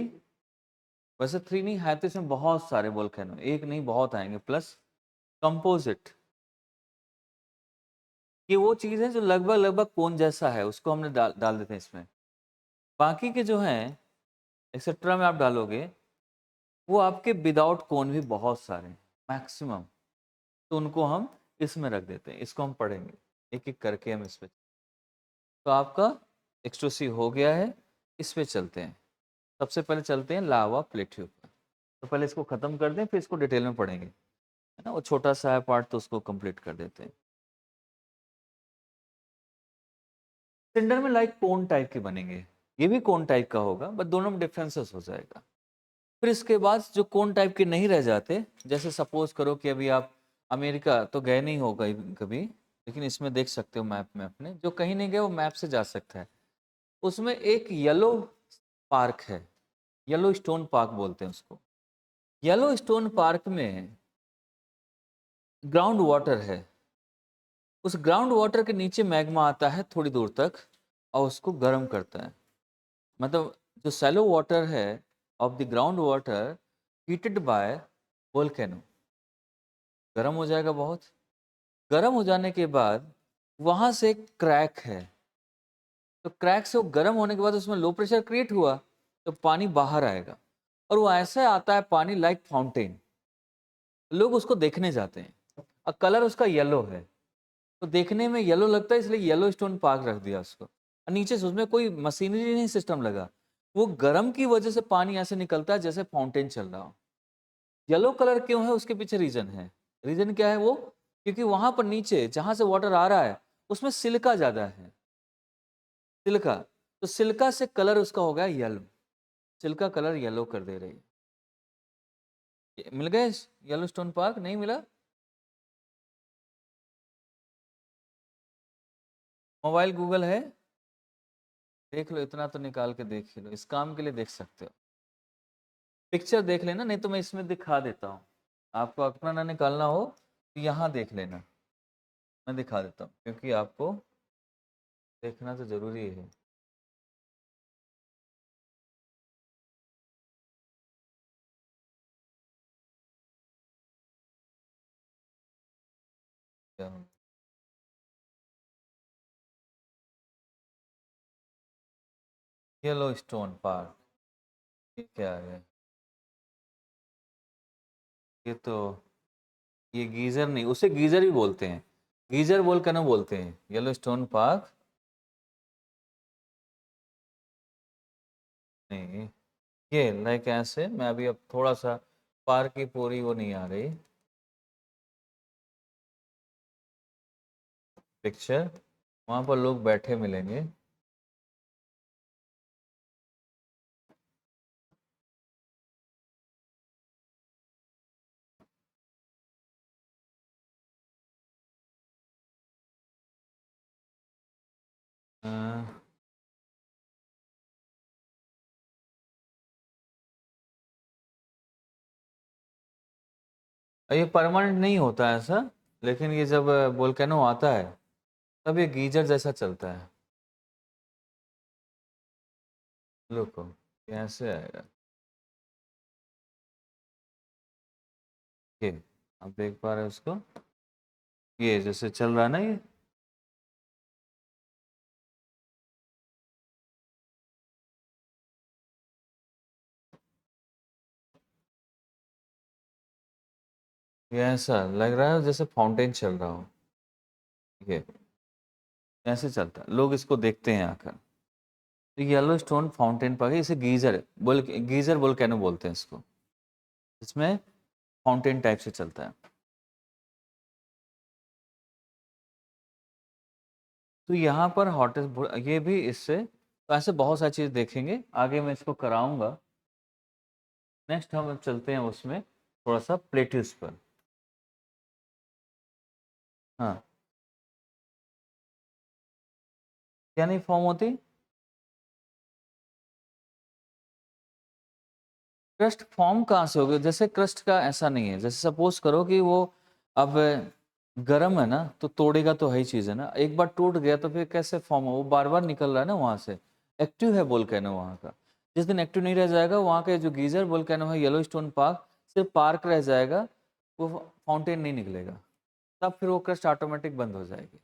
वैसे थ्री नहीं है तो इसमें बहुत सारे वोल्केनो, एक नहीं बहुत आएंगे, प्लस कंपोजिट। ये वो चीज है जो लगभग लगभग कोन जैसा है, उसको हमने डाल देते हैं इसमें। बाकी के जो हैं एक्सेट्रा में आप डालोगे, वो आपके विदाउट कोन भी बहुत सारे मैक्सिमम, तो उनको हम इसमें रख देते हैं। इसको हम पढ़ेंगे एक एक करके हम इस पे। तो आपका एक्सट्रूसिव हो गया है, इस पे चलते हैं। सबसे पहले चलते हैं लावा प्लेट्यू पर। तो पहले इसको खत्म कर दें फिर इसको डिटेल में पढ़ेंगे, है ना, वो छोटा सा है पार्ट तो उसको कंप्लीट कर देते हैं। सिलेंडर में लाइक कोन टाइप के बनेंगे, ये भी कोन टाइप का होगा बट दोनों में डिफरेंसेस हो जाएगा। फिर इसके बाद जो कोन टाइप के नहीं रह जाते, जैसे सपोज करो कि अभी आप अमेरिका तो गए नहीं हो कभी, लेकिन इसमें देख सकते हो मैप में अपने, जो कहीं नहीं गए वो मैप से जा सकता है। उसमें एक येलो पार्क है, येलो स्टोन पार्क बोलते हैं उसको। येलो स्टोन पार्क में ग्राउंड वाटर है, उस ग्राउंड वाटर के नीचे मैग्मा आता है थोड़ी दूर तक और उसको गर्म करता है। मतलब जो सैलो वाटर है of the ground water heated bye volcano, गर्म हो जाएगा बहुत। गर्म हो जाने के बाद वहां से एक क्रैक है, तो क्रैक से वो गर्म होने के बाद उसमें लो प्रेशर क्रिएट हुआ तो पानी बाहर आएगा। और वो ऐसे आता है पानी लाइक फाउंटेन, लोग उसको देखने जाते हैं। और कलर उसका येलो है, तो देखने में येलो लगता है, इसलिए येलो स्टोन पार्क रख दिया उसको। और नीचे से उसमें कोई मशीनरी नहीं सिस्टम लगा, वो गर्म की वजह से पानी ऐसे निकलता है जैसे फाउंटेन चल रहा हो। येलो कलर क्यों है, उसके पीछे रीजन है। रीजन क्या है वो, क्योंकि वहां पर नीचे जहां से वाटर आ रहा है उसमें सिलिका ज्यादा है, सिलिका। तो सिलिका से कलर उसका हो गया येलो, सिलिका कलर येलो कर दे रही है। मिल गए येलो स्टोन पार्क, नहीं मिला? मोबाइल गूगल है, देख लो, इतना तो निकाल के देख ही लो, इस काम के लिए देख सकते हो। पिक्चर देख लेना, नहीं तो मैं इसमें दिखा देता हूँ। आपको अपना ना निकालना हो तो यहाँ देख लेना, मैं दिखा देता हूँ, क्योंकि आपको देखना तो जरूरी है। क्या येलो स्टोन पार्क, ये क्या है? ये तो, ये गीजर नहीं, उसे गीजर ही बोलते हैं, गीजर बोल कर ना बोलते हैं येलो स्टोन पार्क। नहीं, ये लाइक ऐसे, मैं अभी अब थोड़ा सा, पार्क की पूरी वो नहीं आ रही पिक्चर, वहाँ पर लोग बैठे मिलेंगे। अ, ये परमानेंट नहीं होता है ऐसा, लेकिन ये जब वोल्केनो आता है तब ये गीजर जैसा चलता है। रुको, ये ऐसे आएगा, ये आप देख पा रहे हो उसको, ये जैसे चल रहा है ना ये, ये ऐसा लग रहा है जैसे फाउंटेन चल रहा हो, ये ऐसे चलता है, लोग इसको देखते हैं आकर। तो येलो स्टोन फाउंटेन पर इसे गीजर बोल, गीजर वोल्केनो बोलते हैं इसको, इसमें फाउंटेन टाइप से चलता है। तो यहाँ पर हॉटेस्ट, ये भी इससे, तो ऐसे बहुत सारी चीज़ देखेंगे आगे, मैं इसको कराऊंगा। नेक्स्ट हम चलते हैं उसमें थोड़ा सा प्लेट्यूस पर। हाँ, क्या नहीं फॉर्म होती? क्रस्ट फॉर्म कहाँ से होगी? जैसे क्रस्ट का ऐसा नहीं है, जैसे सपोज करो कि वो अब गर्म है ना, तो तोड़ेगा तो है ही चीज़ है ना, एक बार टूट गया तो फिर कैसे फॉर्म हो, वो बार बार निकल रहा है ना वहाँ से। एक्टिव है वोल्केनो वहाँ का, जिस दिन एक्टिव नहीं रह जाएगा वहाँ के जो गीजर वोल्केनो है येलो स्टोन पार्क, सिर्फ पार्क रह जाएगा, वो फाउंटेन नहीं निकलेगा, तब फिर वो क्रस्ट ऑटोमेटिक बंद हो जाएगी।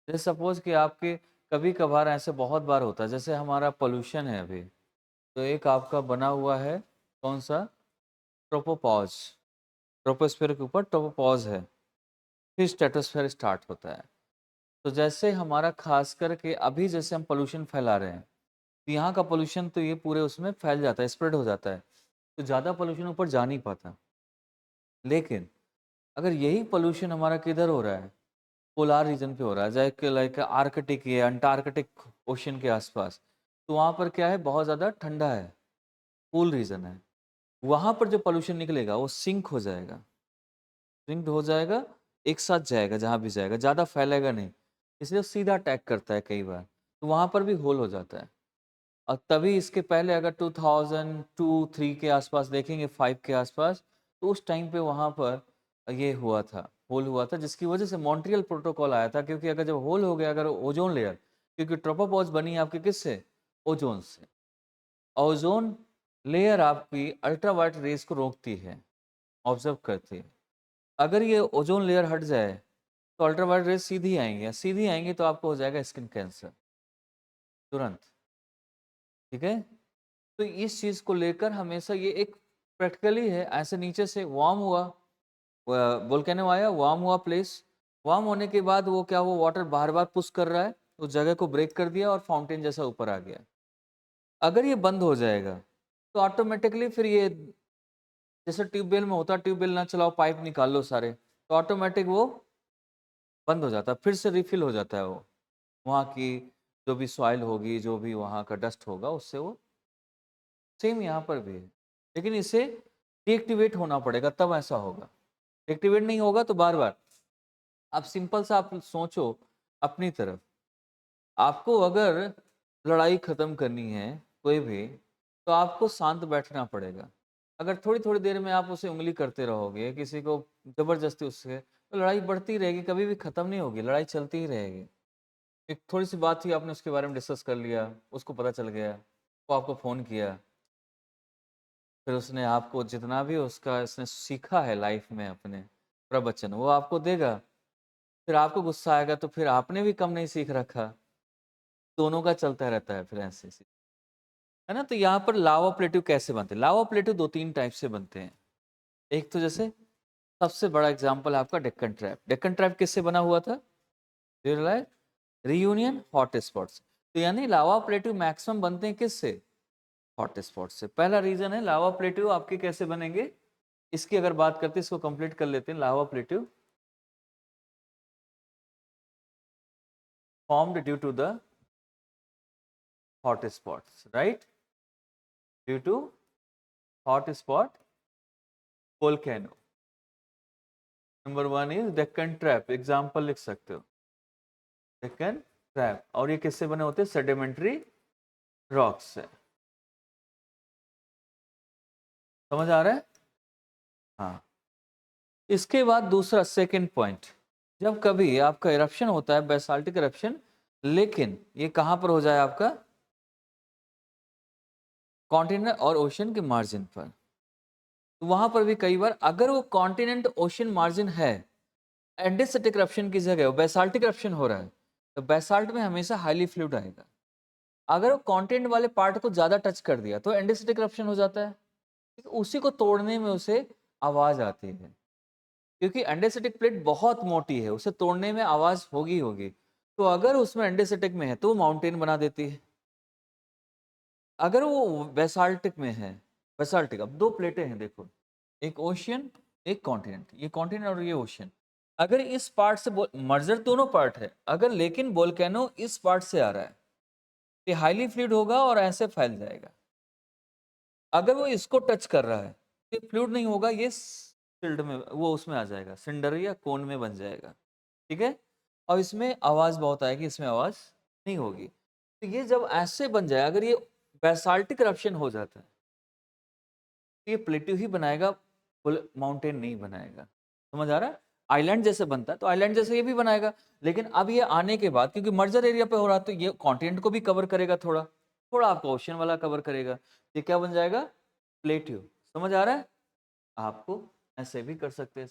जैसे सपोज कि आपके कभी कभार ऐसे बहुत बार होता है, जैसे हमारा पोल्यूशन है अभी, तो एक आपका बना हुआ है कौन सा, ट्रोपोपॉज, ट्रोपोस्फेयर के ऊपर ट्रोपोपॉज है, फिर स्ट्रेटोस्फेयर स्टार्ट होता है। तो जैसे हमारा खास करके अभी जैसे हम पोल्यूशन फैला रहे हैं, तो यहाँ का पोल्यूशन तो ये पूरे उसमें फैल जाता है, स्प्रेड हो जाता है, तो ज़्यादा पोल्यूशन ऊपर जा नहीं पाता। लेकिन अगर यही पोल्यूशन हमारा किधर हो रहा है, पोलार रीजन पे हो रहा है, जैसे लाइक आर्कटिक या अंटार्कटिक ओशन के आसपास, तो वहाँ पर क्या है, बहुत ज़्यादा ठंडा है, कूल रीजन है, वहाँ पर जो पोल्यूशन निकलेगा वो सिंक हो जाएगा, सिंक्ड हो जाएगा, एक साथ जाएगा, जहाँ भी जाएगा ज़्यादा फैलेगा नहीं, इसलिए वो सीधा अटैक करता है कई बार, तो वहाँ पर भी होल हो जाता है। और तभी इसके पहले अगर 2002-3 के आसपास देखेंगे, 5 के आसपास, तो उस टाइम पे वहाँ पर ये हुआ था, होल हुआ था, जिसकी वजह से मॉन्ट्रियल प्रोटोकॉल आया था, क्योंकि अगर जब होल हो गया, अगर ओजोन लेयर, क्योंकि ट्रोपोपॉज बनी है आपकी किससे, ओजोन से, ओजोन लेयर आपकी अल्ट्रावायलेट रेस को रोकती है, ऑब्जर्व करती है। अगर ये ओजोन लेयर हट जाए तो अल्ट्रावायलेट रेस सीधी आएंगी, सीधी आएंगी तो आपको हो जाएगा स्किन कैंसर तुरंत, ठीक है। तो इस चीज़ को लेकर हमेशा ये एक प्रैक्टिकली है, ऐसे नीचे से वार्म हुआ, वोल्केनो आया, वार्म हुआ प्लेस, वार्म होने के बाद वो क्या, वो वाटर बार-बार पुश कर रहा है, उस जगह को ब्रेक कर दिया और फाउंटेन जैसा ऊपर आ गया। अगर ये बंद हो जाएगा, तो ऑटोमेटिकली फिर ये जैसे ट्यूबवेल में होता है, ट्यूबवेल ना चलाओ, पाइप निकाल लो सारे, तो ऑटोमेटिक वो बंद हो जाता है, फिर से रिफिल हो जाता है वो। वहाँ की जो भी सॉइल होगी, जो भी वहाँ का डस्ट होगा, उससे वो सेम यहाँ पर भी है। लेकिन इसे डीएक्टिवेट होना पड़ेगा, तब ऐसा होगा। एक्टिवेट नहीं होगा तो बार-बार आप सिंपल सा आप सोचो अपनी तरफ, आपको अगर लड़ाई खत्म करनी है कोई भी, तो आपको शांत बैठना पड़ेगा। अगर थोड़ी-थोड़ी देर में आप उसे उँगली करते रहोगे, किसी को ज़बरदस्ती उससे, तो लड़ाई बढ़ती रहेगी, कभी भी खत्म नहीं होगी, लड़ाई चलती ही रहेगी। एक थोड़ी-सी बात थी, आपने उसके बारे में डिस्कस कर लिया, उसको पता चल गया, वो आपको फ़ोन किया, फिर उसने आपको जितना भी उसका इसने सीखा है लाइफ़ में अपने प्रवचन, वो आपको देगा। फिर आपको गुस्सा आएगा तो फिर आपने भी कम नहीं सीख रखा। दोनों का चलता रहता है फिर ऐसे-ऐसे। है ना? तो यहाँ पर लावा प्लेट्यू कैसे बनते हैं? लावा प्लेट्यू 2-3 टाइप से बनते हैं। एक तो जैसे सबसे बड़ा एग्ज़ाम्पल है आपका डेक्कन ट्रैप। डेक्कन ट्रैप किससे बना हुआ था? Do you realize? Reunion hot spot से। तो यानी लावा प्लेट्यू मैक्सिमम बनते हैं किससे? हॉट स्पॉट से। पहला रीज़न है लावा प्लेट्यू आपके कैसे बनेंगे? इसकी अगर बात करते हैं, इसको कंप्लीट कर लेते हैं। लावा plateau formed due to the hot spots, right? Due to hot spot volcano. Number 1 is Deccan trap, example लिख सकते हो, डेक्कन ट्रैप। और ये किससे बने होते हैं? सेडिमेंट्री रॉक्स से। समझ आ रहा है? हाँ। इसके बाद दूसरा सेकंड पॉइंट, जब कभी आपका इरप्शन होता है, बेसाल्टिक इरप्शन, लेकिन ये कहां पर हो जाए आपका? कॉन्टिनेंट और ओशन के मार्जिन पर। तो वहां पर भी कई बार अगर वो कॉन्टिनेंट ओशन मार्जिन है, एंडेसिटिक इरप्शन की जगह बेसाल्टिक इरप्शन हो रहा है, तो बेसाल्ट में हमेशा हाईली फ्लूइड आएगा। अगर वो कॉन्टिनेंट वाले पार्ट को ज्यादा टच कर दिया तो एंडेसिटिक इरप्शन हो जाता है। उसी को तोड़ने में उसे आवाज आती है, क्योंकि एंडेसिटिक प्लेट बहुत मोटी है, उसे तोड़ने में आवाज होगी होगी। तो अगर उसमें एंडेसिटिक में है तो माउंटेन बना देती है। अगर वो बेसाल्टिक में है, बेसाल्टिक, अब दो प्लेटें हैं देखो, एक ओशियन, एक कॉन्टिनेंट, ये कॉन्टिनेंट और ये ओशियन। अगर इस पार्ट से मर्जर दोनों पार्ट है, अगर लेकिन वोल्केनो इस पार्ट से आ रहा है, ये हाईली फ्लूइड होगा और ऐसे फैल जाएगा। अगर वो इसको टच कर रहा है, ये फ्लूइड नहीं होगा, ये सिल्ड में, वो उसमें आ जाएगा, सिंडर या कोन में बन जाएगा। ठीक है? और इसमें आवाज बहुत आएगी, इसमें आवाज नहीं होगी। तो ये जब ऐसे बन जाए, अगर ये बेसाल्टिक इरप्शन हो जाता है, तो ये प्लेट्यू ही बनाएगा, माउंटेन नहीं बनाएगा। समझ आ रहा है? आइलैंड जैसे बनता है तो आइलैंड जैसे ये भी बनाएगा। लेकिन अब ये आने के बाद, क्योंकि मर्जर एरिया पे हो रहा है, तो ये कॉन्टिनेंट को भी कवर करेगा, थोड़ा थोड़ा आपका ओशन वाला कवर करेगा। ये क्या बन जाएगा? प्लेट्यू। समझ आ रहा है? आपको ऐसे भी कर सकते हैं।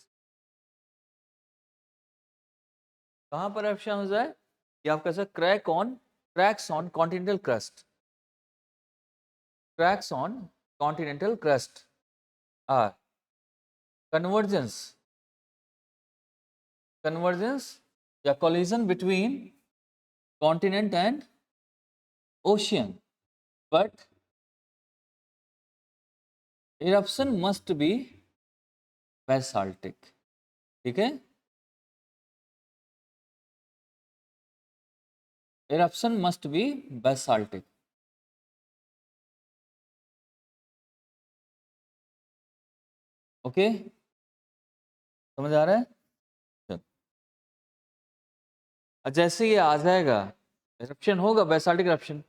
कहाँ पर ऑप्शन हो जाए? ये आप कैसे cracks on continental crust, cracks on continental crust are convergence, convergence या collision between continent and ocean, but eruption must be basaltic. ठीक है? eruption must be basaltic. Okay? समझ आ रहा है? चल, जैसे ये आ जाएगा, eruption होगा, basaltic eruption,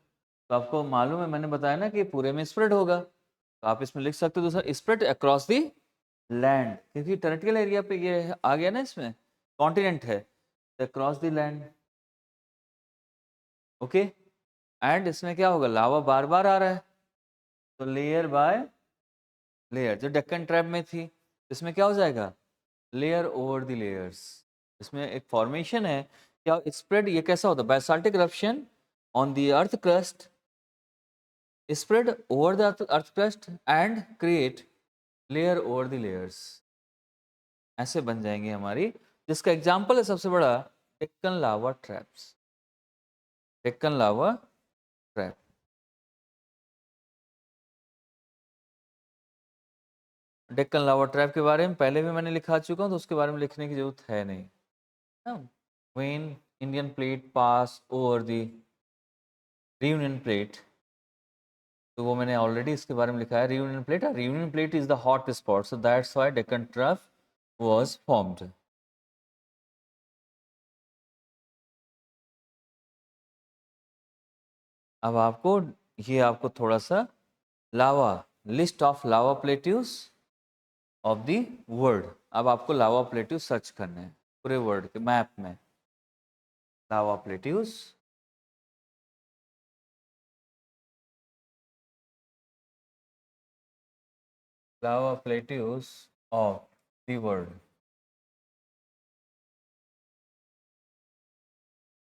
तो आपको मालूम है, मैंने बताया ना कि पूरे में स्प्रेड होगा। तो आप इसमें लिख सकते हो दूसरा, स्प्रेड अक्रॉस दी लैंड, क्योंकि टेरिटोरियल एरिया पे ये आ गया ना, इसमें कॉन्टिनेंट है, across the land. Okay? And इसमें क्या होगा? लावा बार बार आ रहा है, तो लेयर बाय लेयर, जो डेक्कन ट्रैप में थी, इसमें क्या हो जाएगा? Layer over the layers. इसमें एक फॉर्मेशन है, क्या स्प्रेड, ये कैसा होता है? Basaltic eruption on the earth crust spread over the earth crust and create layer over the layers, ऐसे बन जाएंगे हमारी, जिसका एग्जाम्पल है सबसे बड़ा डेक्कन लावा ट्रैप्स, डेक्कन लावा ट्रैप। डेक्कन लावा ट्रैप के बारे में पहले भी मैंने लिखा चुका हूँ, तो उसके बारे में लिखने की जरूरत है नहीं। When Indian plate pass over the Reunion plate, तो वो मैंने ऑलरेडी इसके बारे में लिखा है। Reunion plate is the hot spot, so that's why Deccan trap was formed. अब आपको ये आपको थोड़ा सा lava, list of lava plateaus of the world, अब आपको लावा प्लेट्यूज सर्च करने हैं पूरे वर्ल्ड के मैप में। Lava plateaus, lava plateaus of the world,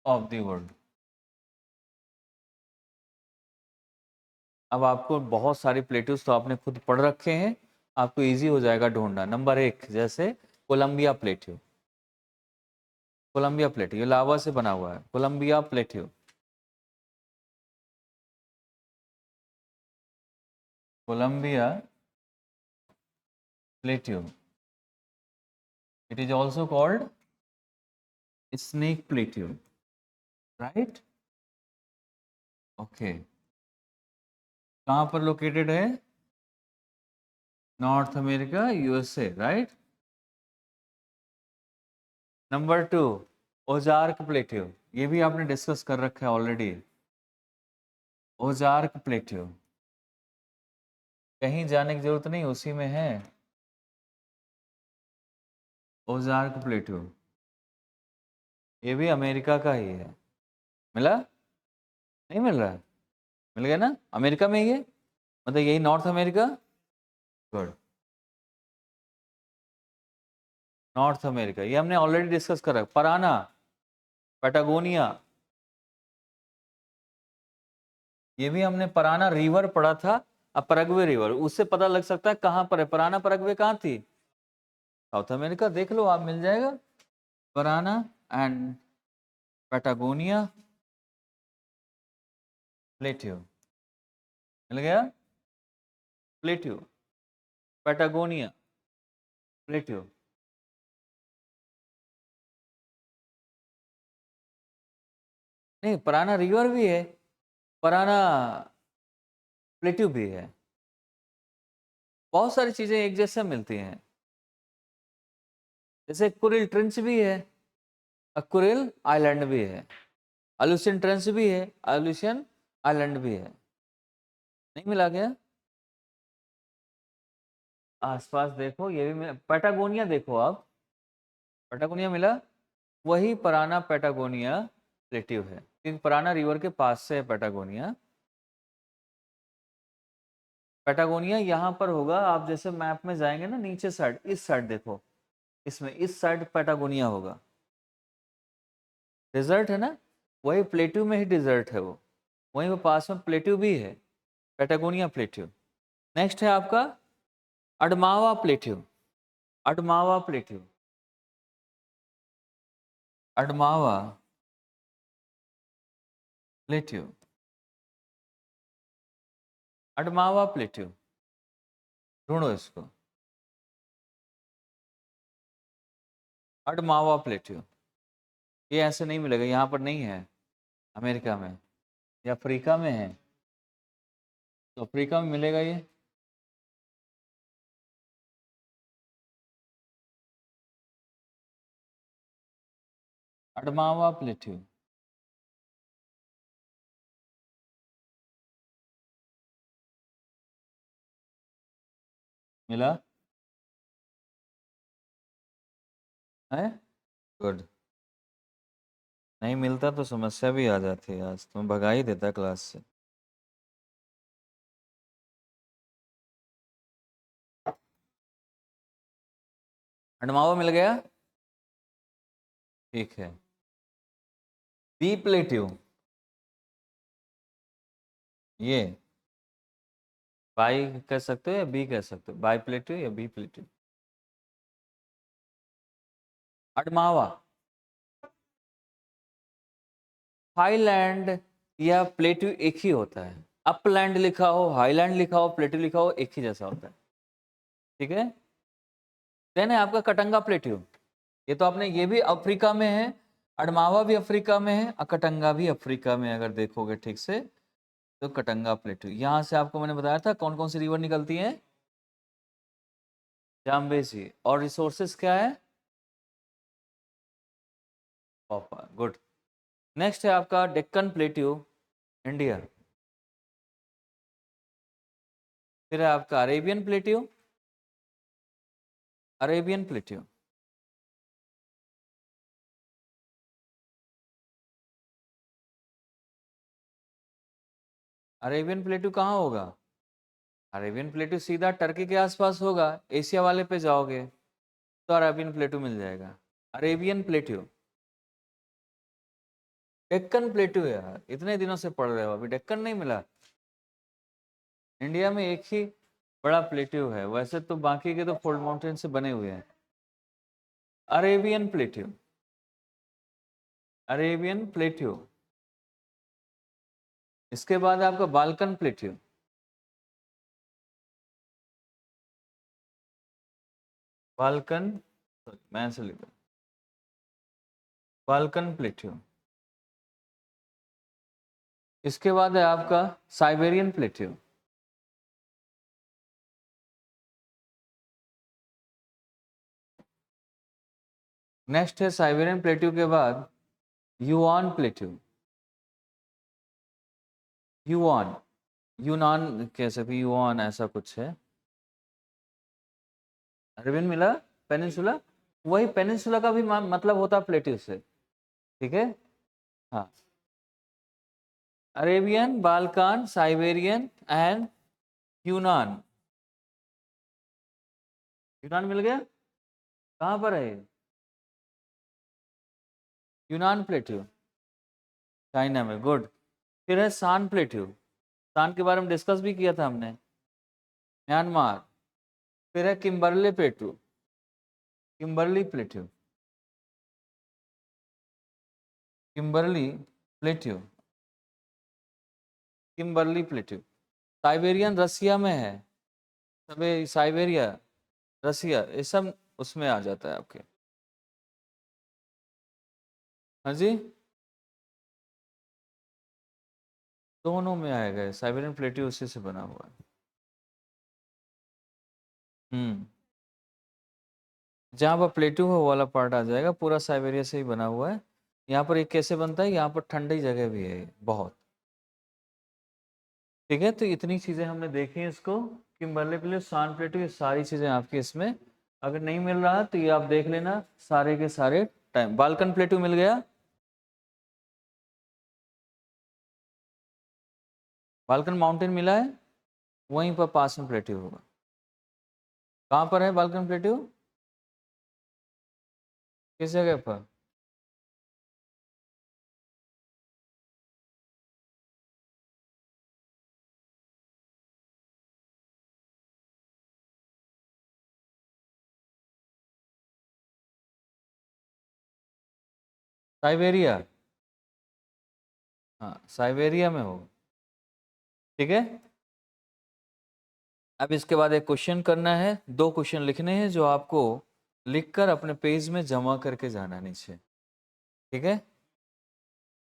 of the world. अब आपको बहुत सारी प्लेट्यूज तो आपने खुद पढ़ रखे हैं, आपको इजी हो जाएगा ढूंढना। नंबर 1 जैसे कोलंबिया प्लेट्यू, कोलंबिया प्लेट्यू ये लावा से बना हुआ है, Columbia plateau, Columbia plateau. It is also called Snake plateau, right? Okay, कहाँ पर लोकेटेड है? North America, USA, right? Number 2 Ozark plateau, ये भी आपने डिस्कस कर रखा है ऑलरेडी। ओजार्क प्लेट्यू, कहीं जाने की जरूरत नहीं, उसी में है। ओजार्क प्लेट्यू ये भी अमेरिका का ही है। मिला? नहीं मिल रहा है? मिल गया ना? अमेरिका में ही है, मतलब यही north America. Good, north America, ये हमने ऑलरेडी डिस्कस करा। पराना, पैटागोनिया, ये भी हमने पराना रिवर पढ़ा था। अब परग्वे रिवर, उससे पता लग सकता है कहाँ पर है पराना, परग्वे कहाँ थी? साउथ अमेरिका, देख लो आप, मिल जाएगा। पराना एंड पैटागोनिया प्लेट्यू, मिल गया? Plateau, Patagonia plateau. नहीं, पराना रिवर भी है, पराना प्लेट्यू भी है, बहुत सारी चीजें एक जैसे मिलती हैं। जैसे कुरिल ट्रेंच भी है, कुरिल आइलैंड भी है, अल्यूशियन ट्रेंच भी है, अल्यूशियन आइलैंड भी है। नहीं मिला क्या? आसपास देखो, ये भी पैटागोनिया देखो आप, पैटागोनिया मिला, वही पराना पैटागोनिया प्लेट्यू है, क्योंकि पराना रिवर के पास से है पैटागोनिया। पैटागोनिया यहाँ पर होगा, आप जैसे मैप में जाएंगे ना, नीचे साइड, इस साइड देखो, इसमें इस साइड पैटागोनिया होगा। डिजर्ट है ना, वही प्लेट्यू में ही डिजर्ट है वो, वहीं वो पास में प्लेट्यू भी है, पैटागोनिया प्लेट्यू। नेक्स्ट है आपका अडमावा प्लेट्यू, अडमावा प्लेट्यू, अडमावा प्लेट्यू, अडमावा प्लेट्यू, ढूंढो इसको, अडमावा प्लेट्यू। ये ऐसे नहीं मिलेगा, यहाँ पर नहीं है, अमेरिका में या अफ्रीका में है, तो अफ्रीका में मिलेगा ये। अडमावा प्लेट्यू, मिला है? गुड। नहीं मिलता तो समस्या भी आ जाती है, आज तुम भगा ही देता क्लास से। अडमावा मिल गया, ठीक है। बी प्लेट्यू, ये बाई कह सकते हो या बी कह सकते हो, बाई प्लेटिव या बी प्लेटिव। अडमावा, हाईलैंड या प्लेटिव एक ही होता है। अपलैंड लिखा हो, हाईलैंड लिखा हो, प्लेटिव लिखा हो, एक ही जैसा होता है। ठीक है। देन है आपका कटंगा प्लेटिव। ये तो आपने, ये भी अफ्रीका में है, अडमावा भी अफ्रीका में है, अकटंगा भी अफ्रीका में, अगर देखोगे ठीक से तो कटंगा प्लेटिव। यहां से आपको मैंने बताया था कौन कौन सी रिवर निकलती हैं, जाम्बेजी। और रिसोर्सेस क्या है, कॉपर। गुड। नेक्स्ट है आपका डेक्कन प्लेट्यू, इंडिया। फिर है आपका Arabian plateau, Arabian plateau. Arabian plateau कहाँ होगा, अरेबियन प्लेट्यू सीधा टर्की के आसपास होगा। एशिया वाले पे जाओगे तो अरेबियन प्लेट्यू मिल जाएगा। अरेबियन प्लेट्यू, डेक्कन प्लेट्यू यार, इतने दिनों से पढ़ रहे हो अभी डेक्कन नहीं मिला। इंडिया में एक ही बड़ा प्लेट्यू है, वैसे तो बाकी के तो फोल्ड माउंटेन से बने हुए हैं। Arabian plateau, Arabian plateau. इसके बाद आपका बाल्कन प्लेट्यू, बाल्कन, मैं से लिखा, बाल्कन प्लेट्यू। इसके बाद है आपका साइबेरियन प्लेट्यू। नेक्स्ट है साइबेरियन प्लेट्यू के बाद युआन प्लेट्यू, युआन, यूनान कह सकते, युआन ऐसा कुछ है। अरेबियन मिला, पेनिनसुला, वही पेनिनसुला का भी मतलब होता है प्लेट्यू से। ठीक है। हाँ, अरेबियन, बाल्कान, साइबेरियन एंड यूनान। यूनान मिल गया, कहाँ पर है ये? यूनान प्लेट्यू, चाइना में। गुड। फिर है सान प्लेट्यू, सान के बारे में डिस्कस भी किया था हमने, म्यांमार। फिर है Kimberley plateau, Kimberley plateau, Kimberley plateau, Kimberley plateau. Siberian Russia में है, सबे साइबेरिया, रसिया, ये सब उसमें आ जाता है आपके। हाँ जी, दोनों में आएगा, साइबेरियन प्लेट्यू उसी से बना हुआ है। जहाँ पर प्लेट्यू है वो वाला पार्ट आ जाएगा, पूरा साइबेरिया से ही बना हुआ है। यहाँ पर एक कैसे बनता है, यहाँ पर ठंडी जगह भी है बहुत। ठीक है, तो इतनी चीज़ें हमने देखी हैं इसको, किम्बरले प्लेट्यू, सान प्लेट्यू, ये सारी चीज़ें आपकी इसमें। अगर नहीं मिल रहा तो ये आप देख लेना सारे के सारे टाइम। बाल्कन प्लेट्यू मिल गया, बाल्कन माउंटेन मिला है, वहीं पर पास में प्लेट्यू होगा। कहाँ पर है बाल्कन प्लेट्यू, किस जगह पर? साइबेरिया, हाँ साइबेरिया में होगा। ठीक है। अब इसके बाद एक क्वेश्चन करना है, दो क्वेश्चन लिखने हैं जो आपको लिखकर अपने पेज में जमा करके जाना नीचे। ठीक है,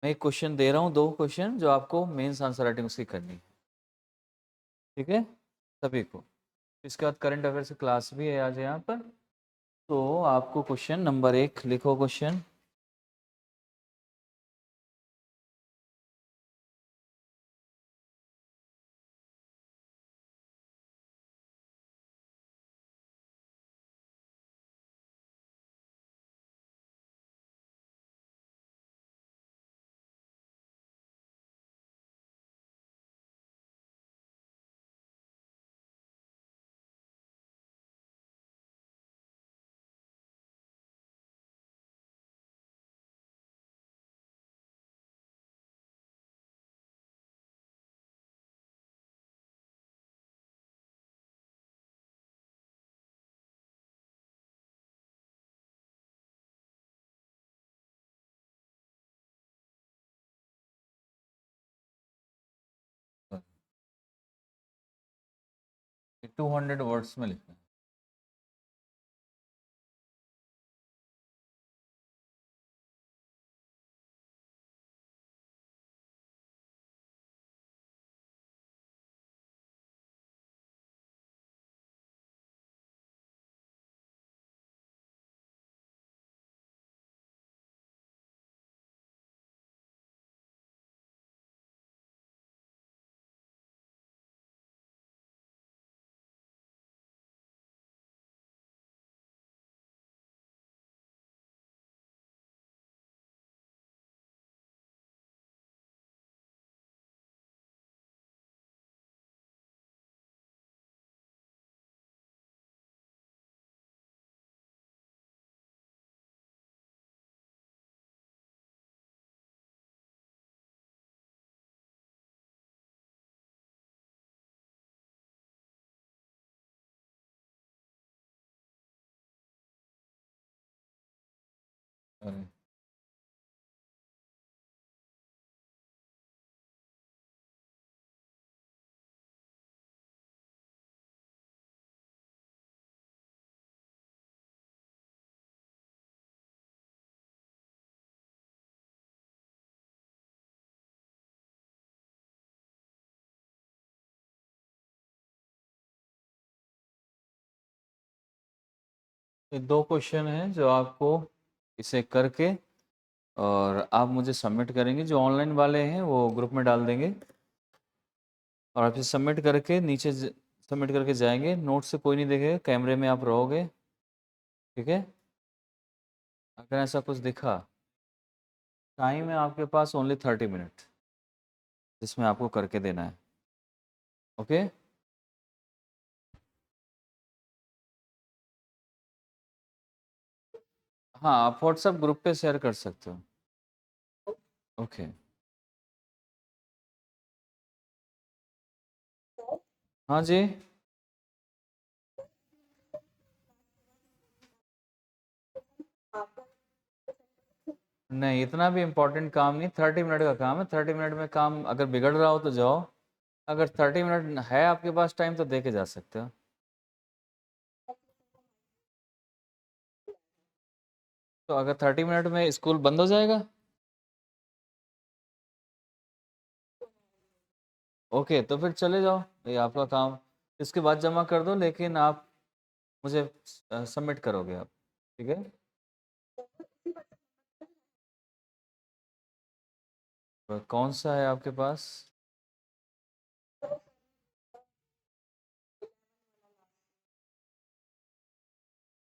मैं एक क्वेश्चन दे रहा हूँ, दो क्वेश्चन जो आपको मेंस आंसर राइटिंग उसकी करनी है। ठीक है, सभी को। इसके बाद करंट अफेयर्स की क्लास भी है आज यहाँ पर। तो आपको क्वेश्चन नंबर 1 लिखो, क्वेश्चन 200 वर्ड्स में लिखना है। अरे ये 2 क्वेश्चन हैं जो आपको इसे करके और आप मुझे सबमिट करेंगे। जो ऑनलाइन वाले हैं वो ग्रुप में डाल देंगे और आप इसे सबमिट करके नीचे सबमिट करके जाएंगे। नोट से कोई नहीं देखेगा, कैमरे में आप रहोगे, ठीक है। अगर ऐसा कुछ दिखा, टाइम है आपके पास ओनली 30 मिनट, जिसमें आपको करके देना है। ओके, हाँ आप व्हाट्सएप ग्रुप पे शेयर कर सकते हो। ओके, हाँ जी। नहीं, इतना भी इम्पोर्टेंट काम नहीं, 30 मिनट का काम है। 30 मिनट में काम अगर बिगड़ रहा हो तो जाओ, अगर 30 मिनट है आपके पास टाइम तो दे के जा सकते हो। तो अगर 30 मिनट में स्कूल बंद हो जाएगा, ओके तो फिर चले जाओ, ये आपका काम। इसके बाद जमा कर दो, लेकिन आप मुझे सबमिट करोगे आप, ठीक है। कौन सा है आपके पास?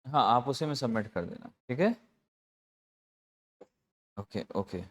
हाँ, आप उसी में सबमिट कर देना, ठीक है। Okay okay.